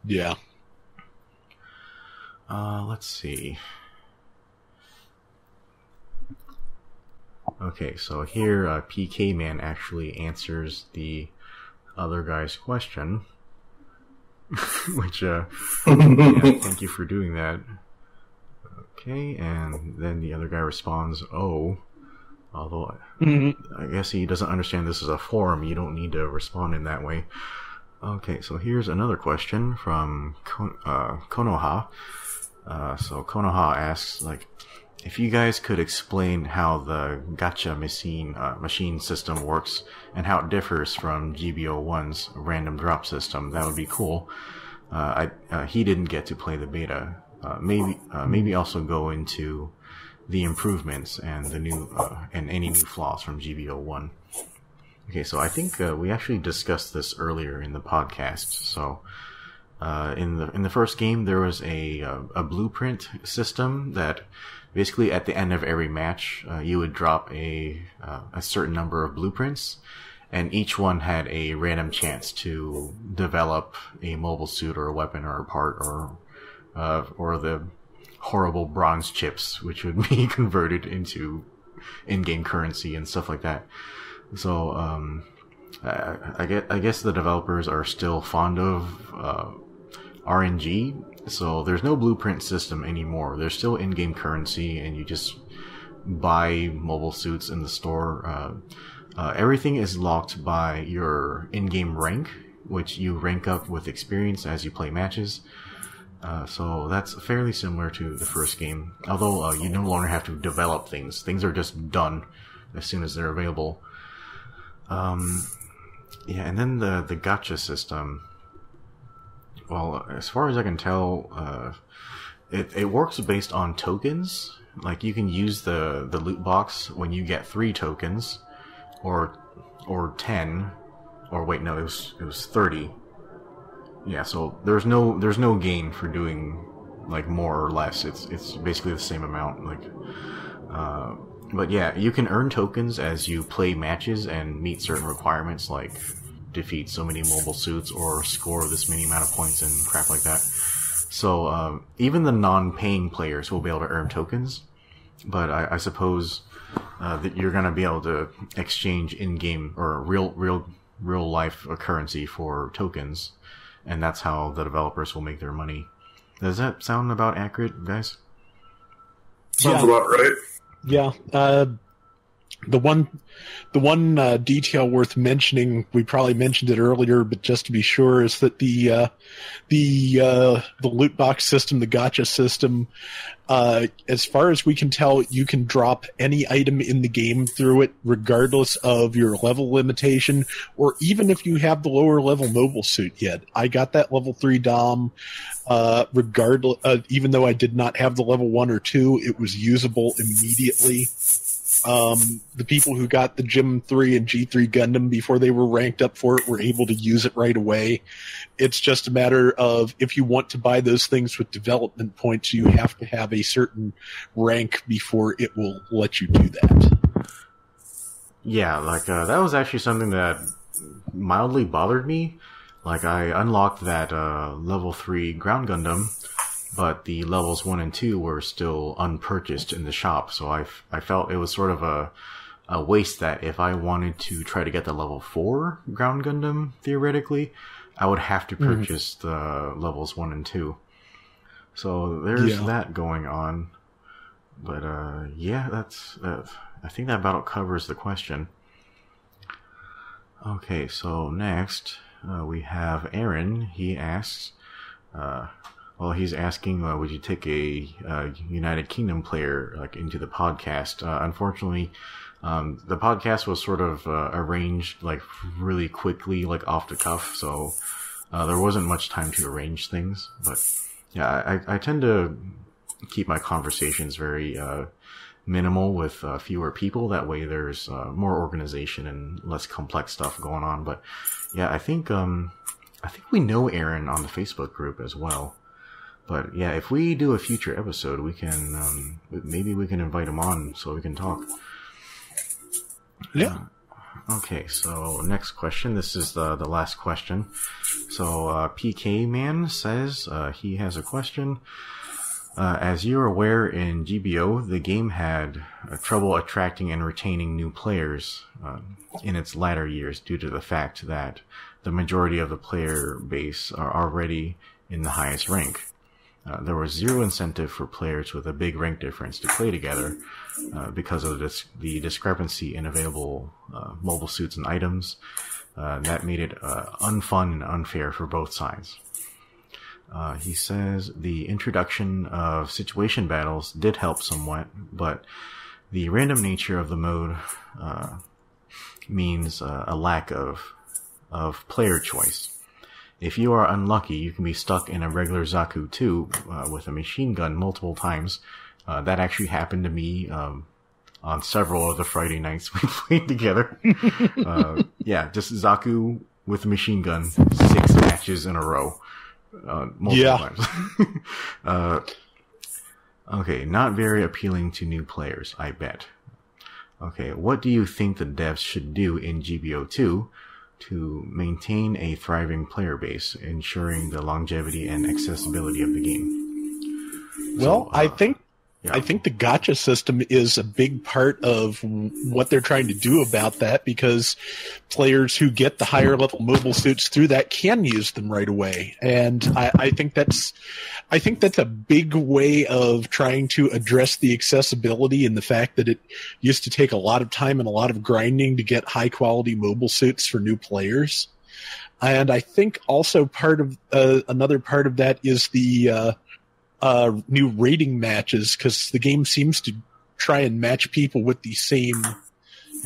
Yeah. Let's see. Okay, so here PK Man actually answers the other guy's question. Which, yeah, thank you for doing that. Okay, and then the other guy responds, "Oh," although I guess he doesn't understand this is a forum. You don't need to respond in that way. Okay, so here's another question from Konoha. So Konoha asks, like, if you guys could explain how the gacha machine system works and how it differs from GBO1's random drop system, that would be cool. He didn't get to play the beta. Maybe also go into the improvements and the new and any new flaws from GBO1. Okay, so I think we actually discussed this earlier in the podcast. So in the first game, there was a blueprint system that basically at the end of every match, you would drop a certain number of blueprints, and each one had a random chance to develop a mobile suit or a weapon or a part or the horrible bronze chips, which would be converted into in-game currency and stuff like that. So, I guess the developers are still fond of RNG, so there's no blueprint system anymore. There's still in-game currency, and you just buy mobile suits in the store. Everything is locked by your in-game rank, which you rank up with experience as you play matches. So that's fairly similar to the first game, although you no longer have to develop things. Things are just done as soon as they're available. Yeah, and then the gacha system. Well, as far as I can tell, it works based on tokens. Like you can use the loot box when you get 3 tokens, or 10, or wait, no, it was 30. Yeah, so there's no gain for doing like more or less. It's basically the same amount. Like, but yeah, you can earn tokens as you play matches and meet certain requirements, like defeat so many mobile suits or score this many amount of points and crap like that. So even the non-paying players will be able to earn tokens. But I suppose that you're gonna be able to exchange in-game or real life currency for tokens. And that's how the developers will make their money. Does that sound about accurate, guys? Sounds about right. Yeah. The one detail worth mentioning, we probably mentioned it earlier, but just to be sure, is that the loot box system, the gacha system, as far as we can tell, you can drop any item in the game through it, regardless of your level limitation, or even if you have the lower level mobile suit yet. I got that level 3 Dom, regardless, even though I did not have the level 1 or 2, it was usable immediately. The people who got the Gym 3 and G3 Gundam before they were ranked up for it were able to use it right away. It's just a matter of, if you want to buy those things with development points, you have to have a certain rank before it will let you do that. Yeah, like, that was actually something that mildly bothered me. Like, I unlocked that level 3 Ground Gundam, but the levels 1 and 2 were still unpurchased in the shop, so I felt it was sort of a waste that if I wanted to try to get the level 4 Ground Gundam, theoretically, I would have to purchase the levels 1 and 2. So there's that going on. But yeah, that's I think that about covers the question. Okay, so next we have Aaron. He asks, well, he's asking, would you take a United Kingdom player like into the podcast? Unfortunately, the podcast was sort of arranged like really quickly, like off the cuff, so there wasn't much time to arrange things. But yeah, I tend to keep my conversations very minimal with fewer people. That way, there's more organization and less complex stuff going on. But yeah, I think we know Aaron on the Facebook group as well. But yeah, if we do a future episode, we can maybe we can invite him on so we can talk. Yeah. Okay, so next question. This is the last question. So PK Man says he has a question. As you're aware, in GBO, the game had trouble attracting and retaining new players in its latter years due to the fact that the majority of the player base are already in the highest rank. There was zero incentive for players with a big rank difference to play together because of the discrepancy in available mobile suits and items. That made it unfun and unfair for both sides. He says the introduction of situation battles did help somewhat, but the random nature of the mode means a lack of player choice. If you are unlucky, you can be stuck in a regular Zaku 2 with a machine gun multiple times. That actually happened to me on several of the Friday nights we played together. Yeah, just Zaku with a machine gun, 6 matches in a row. Multiple times. Okay, not very appealing to new players, I bet. Okay, what do you think the devs should do in GBO2 to maintain a thriving player base, ensuring the longevity and accessibility of the game? Well, So, I think yeah. I think the gacha system is a big part of what they're trying to do about that, because players who get the higher level mobile suits through that can use them right away. And I think that's a big way of trying to address the accessibility and the fact that it used to take a lot of time and a lot of grinding to get high quality mobile suits for new players. And I think also part of another part of that is the new rating matches, because the game seems to try and match people with the same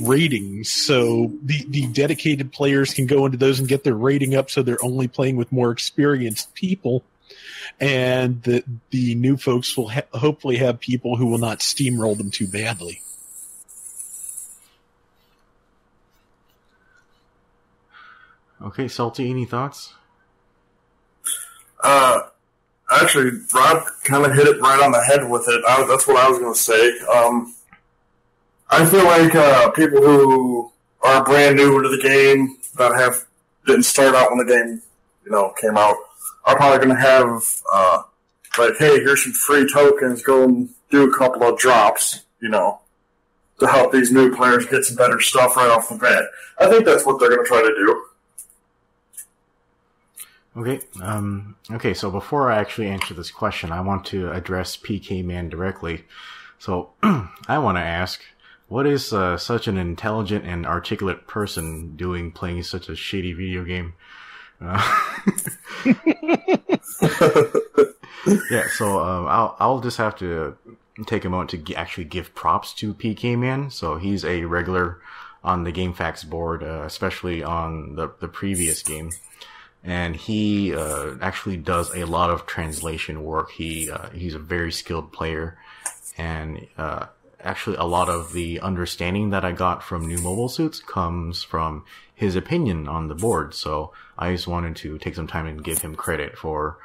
ratings. So the dedicated players can go into those and get their rating up so they're only playing with more experienced people. And the new folks will hopefully have people who will not steamroll them too badly. Okay, Salty, any thoughts? Actually, Rob kind of hit it right on the head with it. That's what I was going to say. I feel like people who are brand new to the game that didn't start out when the game, came out, are probably going to have like, hey, here's some free tokens. Go and do a couple of drops, to help these new players get some better stuff right off the bat. I think that's what they're going to try to do. Okay. Okay. So before I actually answer this question, I want to address PK Man directly. So I want to ask, what is such an intelligent and articulate person doing playing such a shitty video game? Yeah, so I'll just have to take a moment to actually give props to PK Man. So he's a regular on the GameFAQs board, especially on the previous game. And he actually does a lot of translation work. He's a very skilled player, and actually a lot of the understanding that I got from new mobile suits comes from his opinion on the board. So I just wanted to take some time and give him credit for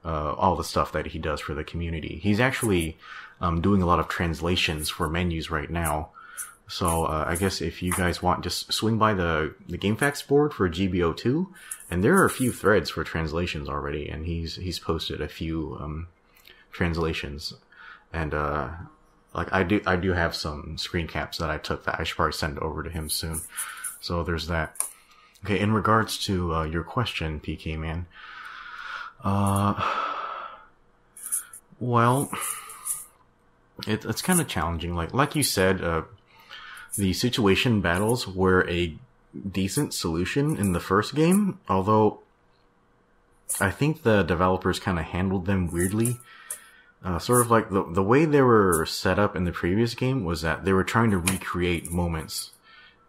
all the stuff that he does for the community. He's actually doing a lot of translations for menus right now. So I guess if you guys want, just swing by the GameFAQs board for GBO2, and there are a few threads for translations already, and he's posted a few translations, and like I do have some screen caps that I took that I should probably send over to him soon. So there's that. Okay, in regards to your question, PK Man, well, it's kind of challenging. Like you said, the situation battles were a decent solution in the first game, although I think the developers kind of handled them weirdly. Sort of like the way they were set up in the previous game was that they were trying to recreate moments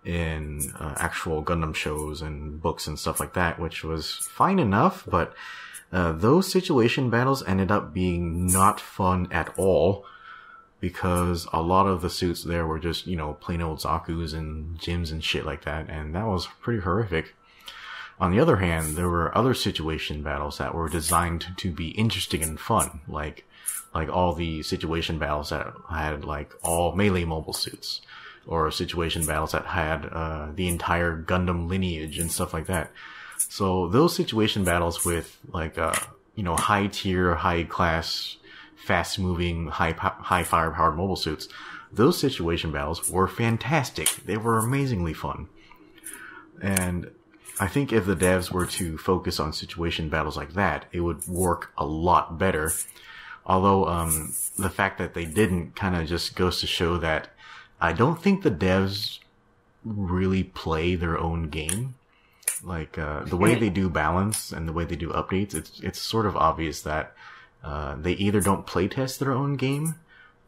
in actual Gundam shows and books and stuff like that, which was fine enough, but those situation battles ended up being not fun at all, because a lot of the suits there were just, plain old Zaku's and Jims and shit like that, and that was pretty horrific. On the other hand, there were other situation battles that were designed to be interesting and fun, like all the situation battles that had all melee mobile suits, or situation battles that had the entire Gundam lineage and stuff like that. So those situation battles with high tier, high class, fast moving, high firepower mobile suits, those situation battles were fantastic. They were amazingly fun. And I think if the devs were to focus on situation battles like that, it would work a lot better. Although the fact that they didn't kind of just goes to show that I don't think the devs really play their own game. The way they do balance and the way they do updates, it's sort of obvious that they either don't playtest their own game,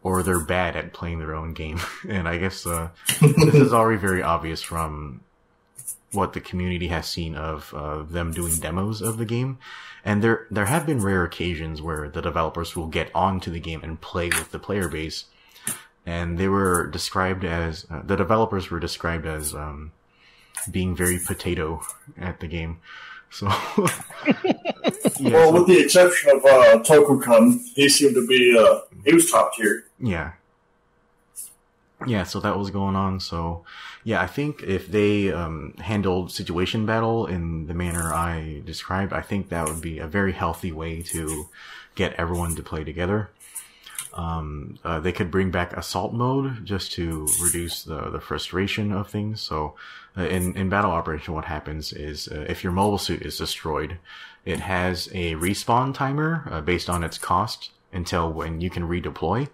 or they're bad at playing their own game. And I guess this is already very obvious from what the community has seen of them doing demos of the game. And there have been rare occasions where the developers will get onto the game and play with the player base. And they were described as, the developers were described as being very potato at the game. So, with the exception of Toku-kun, he seemed to be, he was top tier. Yeah. Yeah, so that was going on. So, yeah, I think if they handled situation battle in the manner I described, I think that would be a very healthy way to get everyone to play together. They could bring back assault mode just to reduce the frustration of things. So, in battle operation, what happens is, if your mobile suit is destroyed, it has a respawn timer, based on its cost until when you can redeploy.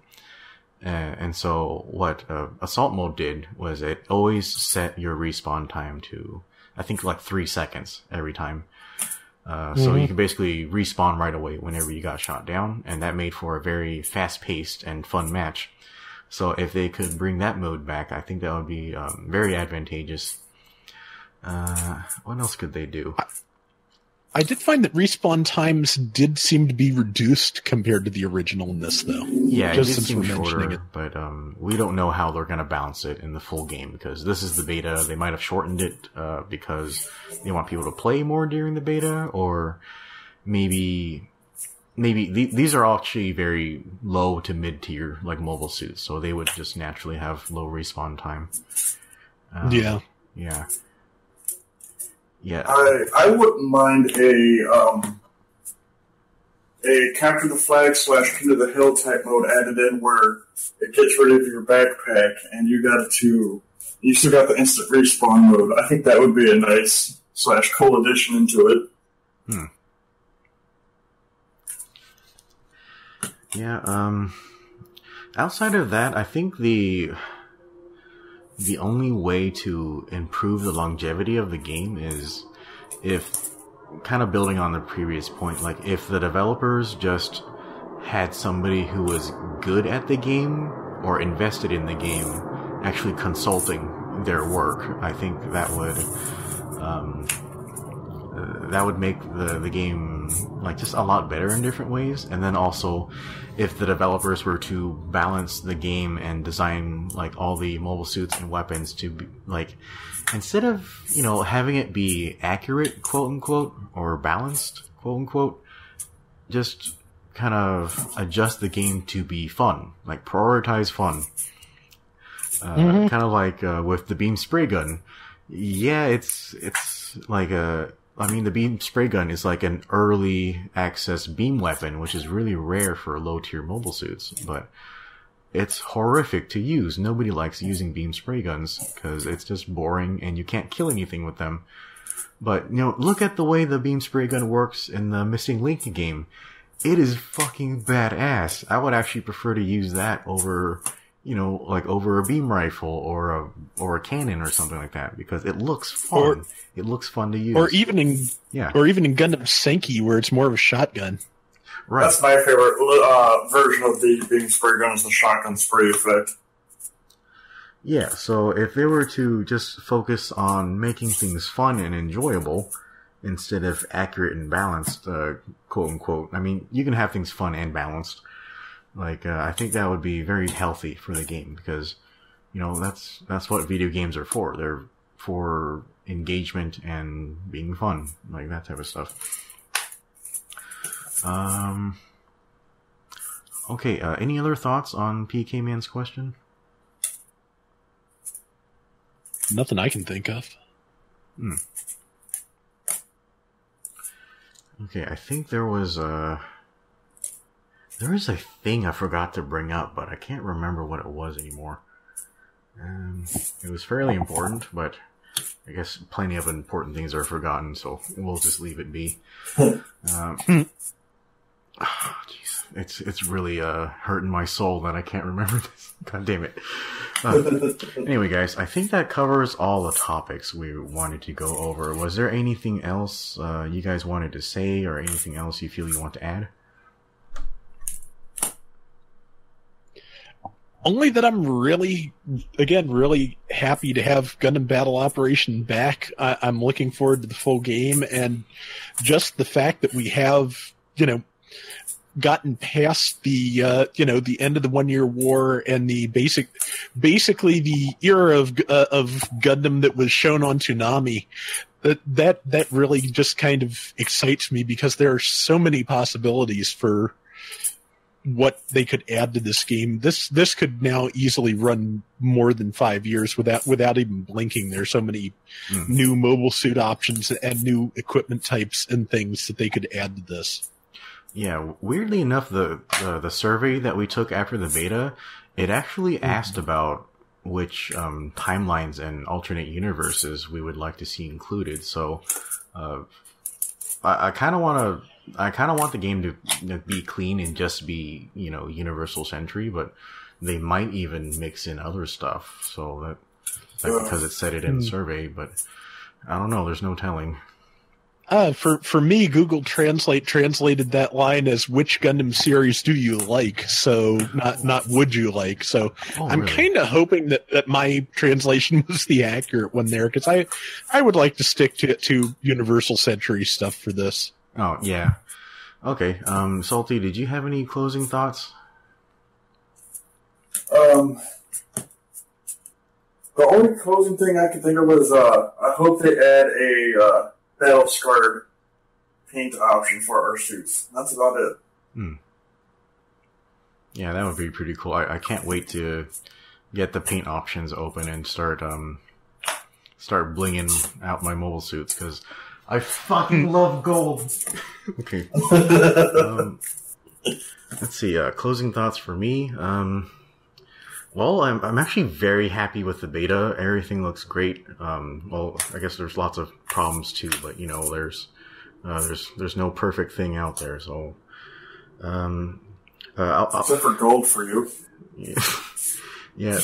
And so what, assault mode did was it always set your respawn time to, I think 3 seconds every time. So you can basically respawn right away whenever you got shot down, and that made for a very fast-paced and fun match. So if they could bring that mode back, I think that would be very advantageous. What else could they do? I did find that respawn times did seem to be reduced compared to the original in this, though. Yeah, just it did since seem we're mentioning shorter, but we don't know how they're going to balance it in the full game, because this is the beta. They might have shortened it because they want people to play more during the beta, or maybe these are actually very low to mid-tier, mobile suits, so they would just naturally have low respawn time. Yeah. Yeah. Yeah. I wouldn't mind a capture the flag / king of the hill type mode added in, where it gets rid of your backpack and you still got the instant respawn mode. I think that would be a nice / cool addition into it. Yeah, outside of that, I think the only way to improve the longevity of the game is if, kind of building on the previous point, like if the developers just had somebody who was good at the game or invested in the game actually consulting their work. I think that would make the game like just a lot better in different ways. And then also, if the developers were to balance the game and design like all the mobile suits and weapons to be like, instead of, you know, having it be accurate, quote unquote, or balanced, quote unquote, just kind of adjust the game to be fun, like prioritize fun. Kind of like with the beam spray gun. Yeah, it's like the beam spray gun is like an early access beam weapon, which is really rare for low tier mobile suits, but it's horrific to use. Nobody likes using beam spray guns because it's just boring and you can't kill anything with them. But, you know, look at the way the beam spray gun works in the Missing Link game. It is fucking badass. I would actually prefer to use that over, you know, like over a beam rifle or a cannon or something like that, because it looks fun. It looks fun to use. Or even in Gundam Senki, where it's more of a shotgun. Right. That's my favorite version of the beam spray gun, is the shotgun spray effect. Yeah, so if they were to just focus on making things fun and enjoyable instead of accurate and balanced, quote unquote. I mean, you can have things fun and balanced. Like, I think that would be very healthy for the game because, you know, that's what video games are for. They're for engagement and being fun, like that type of stuff. Okay, any other thoughts on PK Man's question? Nothing I can think of. Okay, I think there is a thing I forgot to bring up, but I can't remember what it was anymore. It was fairly important, but I guess plenty of important things are forgotten, so we'll just leave it be. Jeez, it's really hurting my soul that I can't remember this. God damn it. Anyway, guys, I think that covers all the topics we wanted to go over. Was there anything else you guys wanted to say, or anything else you feel you want to add? Only that I'm really happy to have Gundam Battle Operation back. I'm looking forward to the full game, and just the fact that we have, you know, gotten past the the end of the 1 year war and the basically the era of Gundam that was shown on Toonami. That really just kind of excites me, because there are so many possibilities for what they could add to this game. This could now easily run more than 5 years without even blinking. There's so many new mobile suit options and new equipment types and things that they could add to this. Yeah, weirdly enough, the survey that we took after the beta, it actually asked about which timelines and alternate universes we would like to see included. So, I kind of want the game to be clean and just be, you know, Universal Century, but they might even mix in other stuff. So that because it said it in the survey, but I don't know. There's no telling. For me, Google Translate translated that line as "which Gundam series do you like?" So not would you like? So I'm really? kind of hoping that my translation was the accurate one there, because I would like to stick to Universal Century stuff for this. Oh yeah, okay. Salty, did you have any closing thoughts? The only closing thing I can think of was I hope they add a battle scarred paint option for our suits. That's about it. Yeah, that would be pretty cool. I can't wait to get the paint options open and start blinging out my mobile suits, because I fucking love gold. Okay. Let's see. Closing thoughts for me. Well, I'm actually very happy with the beta. Everything looks great. Well, I guess there's lots of problems too, but you know, there's no perfect thing out there. So, except for gold for you. Yeah, yeah.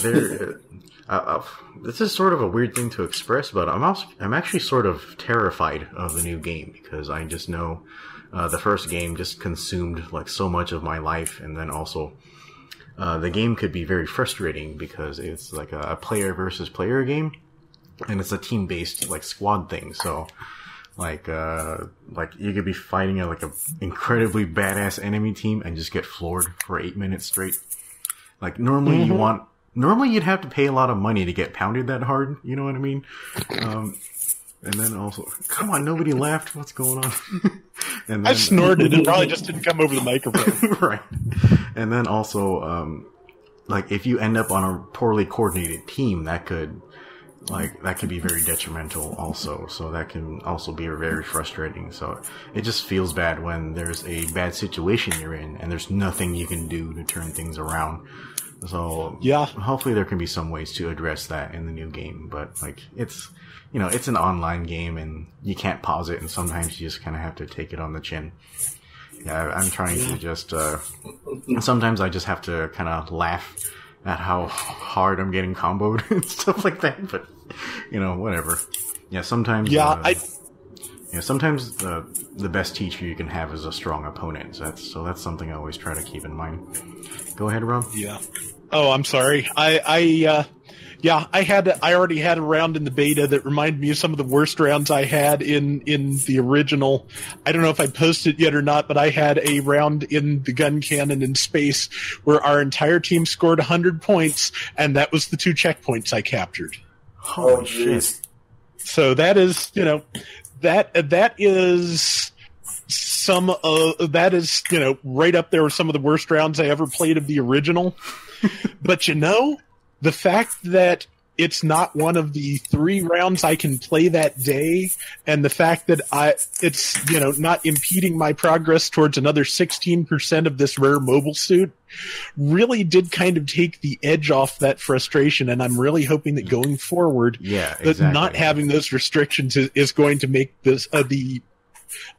this is sort of a weird thing to express, but I'm actually sort of terrified of the new game because I just know the first game just consumed like so much of my life, and then also the game could be very frustrating because it's like a player versus player game, and it's a team based like squad thing. So like you could be fighting a incredibly badass enemy team and just get floored for 8 minutes straight. Like normally you'd have to pay a lot of money to get pounded that hard. You know what I mean? And then also, come on, nobody laughed. What's going on? And then, I snorted. It probably just didn't come over the microphone. Right. And then also, like if you end up on a poorly coordinated team, that could be very detrimental also. So that can also be very frustrating. So it just feels bad when there's a bad situation you're in and there's nothing you can do to turn things around. So yeah, hopefully there can be some ways to address that in the new game. But like it's an online game and you can't pause it, and sometimes you just kind of have to take it on the chin. Yeah, I'm trying to just sometimes I just have to kind of laugh at how hard I'm getting comboed and stuff like that. But whatever. Yeah, sometimes. Yeah, sometimes the best teacher you can have is a strong opponent. So that's something I always try to keep in mind. Go ahead, Rob. Yeah. Oh, I'm sorry. I already had a round in the beta that reminded me of some of the worst rounds I had in the original. I don't know if I posted it yet or not, but I had a round in the gun cannon in space where our entire team scored 100 points, and that was the 2 checkpoints I captured. Oh, jeez. So that is, that is right up there with some of the worst rounds I ever played of the original. But the fact that it's not one of the 3 rounds I can play that day, and the fact that it's not impeding my progress towards another 16% of this rare mobile suit really did kind of take the edge off that frustration. And I'm really hoping that going forward, that not having those restrictions is going to make this the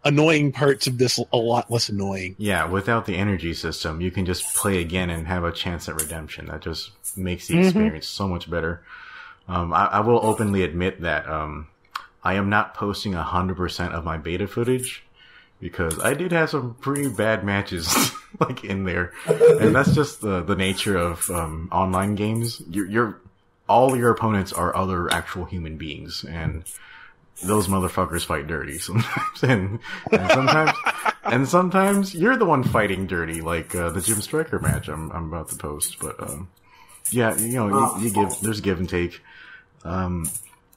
annoying parts of this a lot less annoying. Yeah, without the energy system, you can just play again and have a chance at redemption. That just makes the experience so much better. I will openly admit that I am not posting 100% of my beta footage because I did have some pretty bad matches like in there, and that's just the nature of online games. All your opponents are other actual human beings, and those motherfuckers fight dirty sometimes, and sometimes you're the one fighting dirty, like the Jim Striker match I'm about to post. But there's give and take. And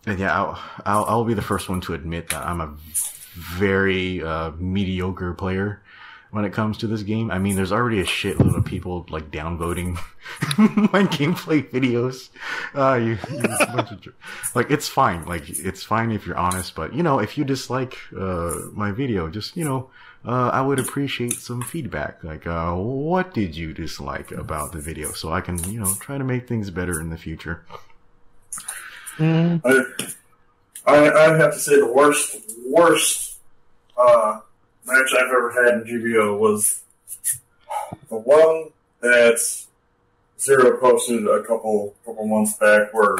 yeah, I'll be the first one to admit that I'm a very mediocre player when it comes to this game. I mean, there's already a shitload of people like downvoting my gameplay videos. Like it's fine. Like it's fine if you're honest, but if you dislike my video, just I would appreciate some feedback. Like what did you dislike about the video, so I can try to make things better in the future. I have to say the worst match I've ever had in GBO was the one that Zero posted a couple months back, where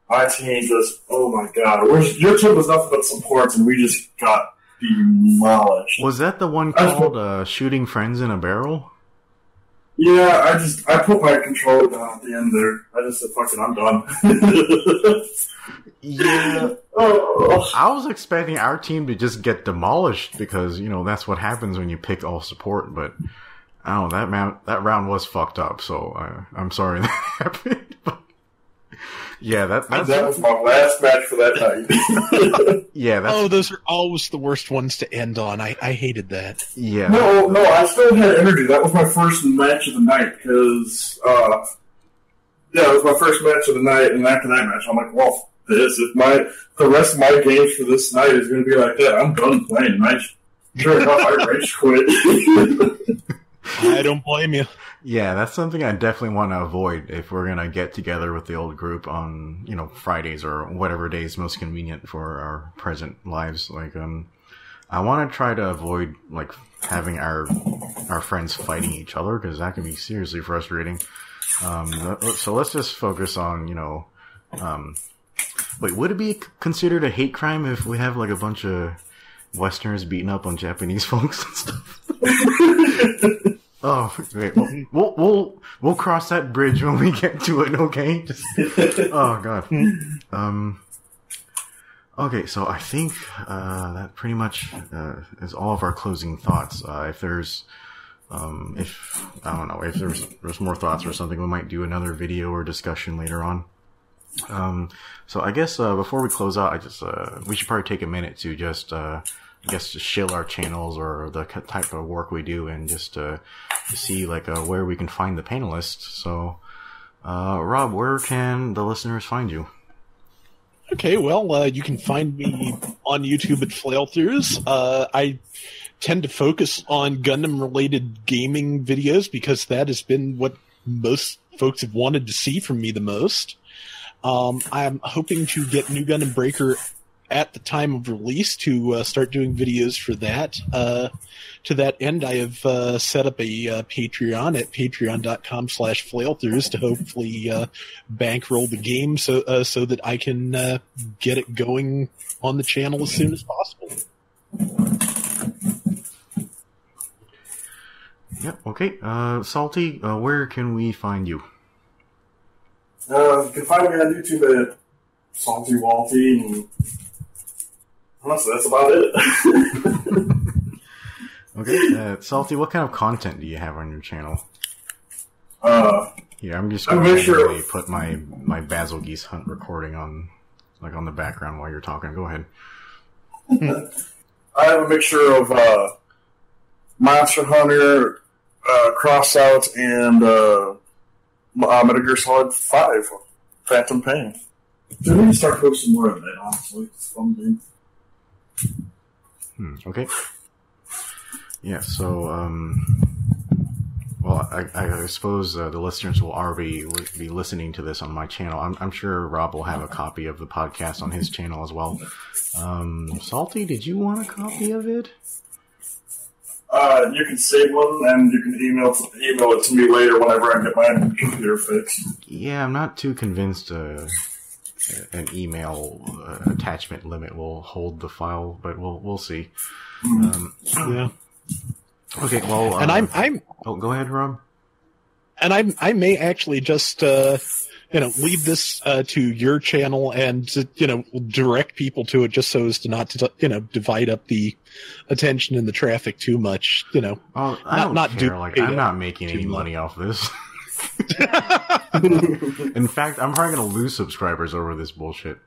my team just, oh my god, your team was nothing but supports, and we just got demolished. Was that the one called Shooting Friends in a Barrel? Yeah, I put my controller down at the end there. I just said, fuck it, I'm done. Yeah. I was expecting our team to just get demolished because, that's what happens when you pick all support, but I don't know, that round was fucked up, so I'm sorry that happened. But yeah, that was my last match for that night. Yeah, those are always the worst ones to end on. I hated that. Yeah. No, I still had energy. That was my first match of the night because, it was my first match of the night, and after that match, I'm like, well, the rest of my games for this night is going to be like that. I'm done playing. Sure enough, I rage quit. I don't blame you. Yeah, that's something I definitely want to avoid if we're going to get together with the old group on, Fridays or whatever day is most convenient for our present lives. Like, I want to try to avoid, like, having our friends fighting each other, because that can be seriously frustrating. So let's just focus on, Wait, would it be considered a hate crime if we have like a bunch of Westerners beating up on Japanese folks and stuff? Oh, wait, we'll cross that bridge when we get to it, okay? Oh god. Okay, so I think that pretty much is all of our closing thoughts. If there's there's more thoughts or something, we might do another video or discussion later on. So I guess before we close out, we should probably take a minute to just just shill our channels or the type of work we do, and just to see like where we can find the panelists. So, Rob, where can the listeners find you? Okay, well, you can find me on YouTube at Flailthroughs. I tend to focus on Gundam-related gaming videos because that has been what most folks have wanted to see from me the most. I'm hoping to get New Gundam Breaker at the time of release to start doing videos for that. To that end, I have set up a Patreon at patreon.com/flailthroughs to hopefully bankroll the game so that I can get it going on the channel as soon as possible. Yep, okay. Salty, where can we find you? You can find me on YouTube at Salty Walty, and honestly, that's about it. Okay, Salty, what kind of content do you have on your channel? Yeah, I'm just going to put my Basil Geese Hunt recording on the background while you're talking. Go ahead. I have a mixture of Monster Hunter, Crossouts, and Metal Gear Solid 5, Phantom Pain. I need to start posting more of that, honestly. It's a fun game. Okay. Yeah, so, well, I suppose the listeners will already be listening to this on my channel. I'm sure Rob will have a copy of the podcast on his channel as well. Salty, did you want a copy of it? You can save one, and you can email it to me later whenever I get my computer fixed. Yeah, I'm not too convinced an email attachment limit will hold the file, but we'll see. Yeah. Okay, well, and I'm. Oh, go ahead, Rob. And I may actually just leave this to your channel and direct people to it just so as to not divide up the attention and the traffic too much. I don't care. I'm not making any money off this. In fact, I'm probably gonna lose subscribers over this bullshit.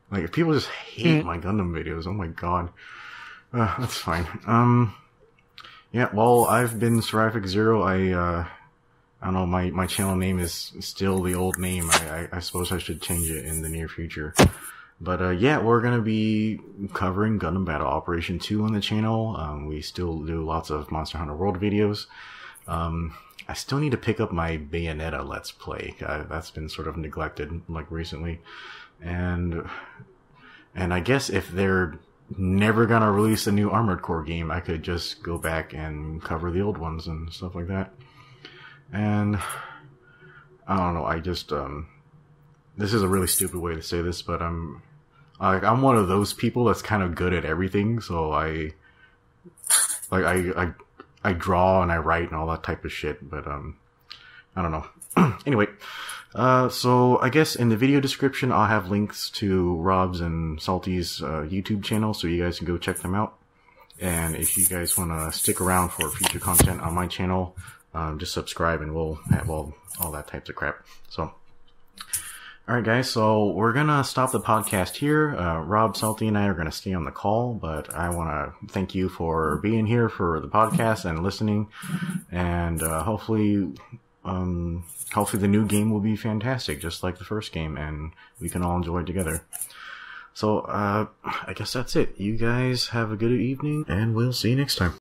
Like, if people just hate my Gundam videos, oh my god, that's fine. Yeah, well, I've been Seraphic Zero. I don't know, my channel name is still the old name. I suppose I should change it in the near future. But, yeah, we're gonna be covering Gundam Battle Operation 2 on the channel. We still do lots of Monster Hunter World videos. I still need to pick up my Bayonetta Let's Play. That's been sort of neglected, recently. And I guess if they're never gonna release a new Armored Core game, I could just go back and cover the old ones and stuff like that. And I don't know, I just this is a really stupid way to say this, but I'm one of those people that's kind of good at everything, so I draw and I write and all that type of shit, but I don't know. Anyway, so I guess in the video description I'll have links to Rob's and Salty's YouTube channel, so you guys can go check them out. And if you guys want to stick around for future content on my channel, just subscribe and we'll have all that types of crap. So, alright guys, so we're gonna stop the podcast here. Rob, Salty, and I are gonna stay on the call, but I wanna thank you for being here for the podcast and listening, and hopefully the new game will be fantastic, just like the first game, and we can all enjoy it together. So, I guess that's it. You guys have a good evening, and we'll see you next time.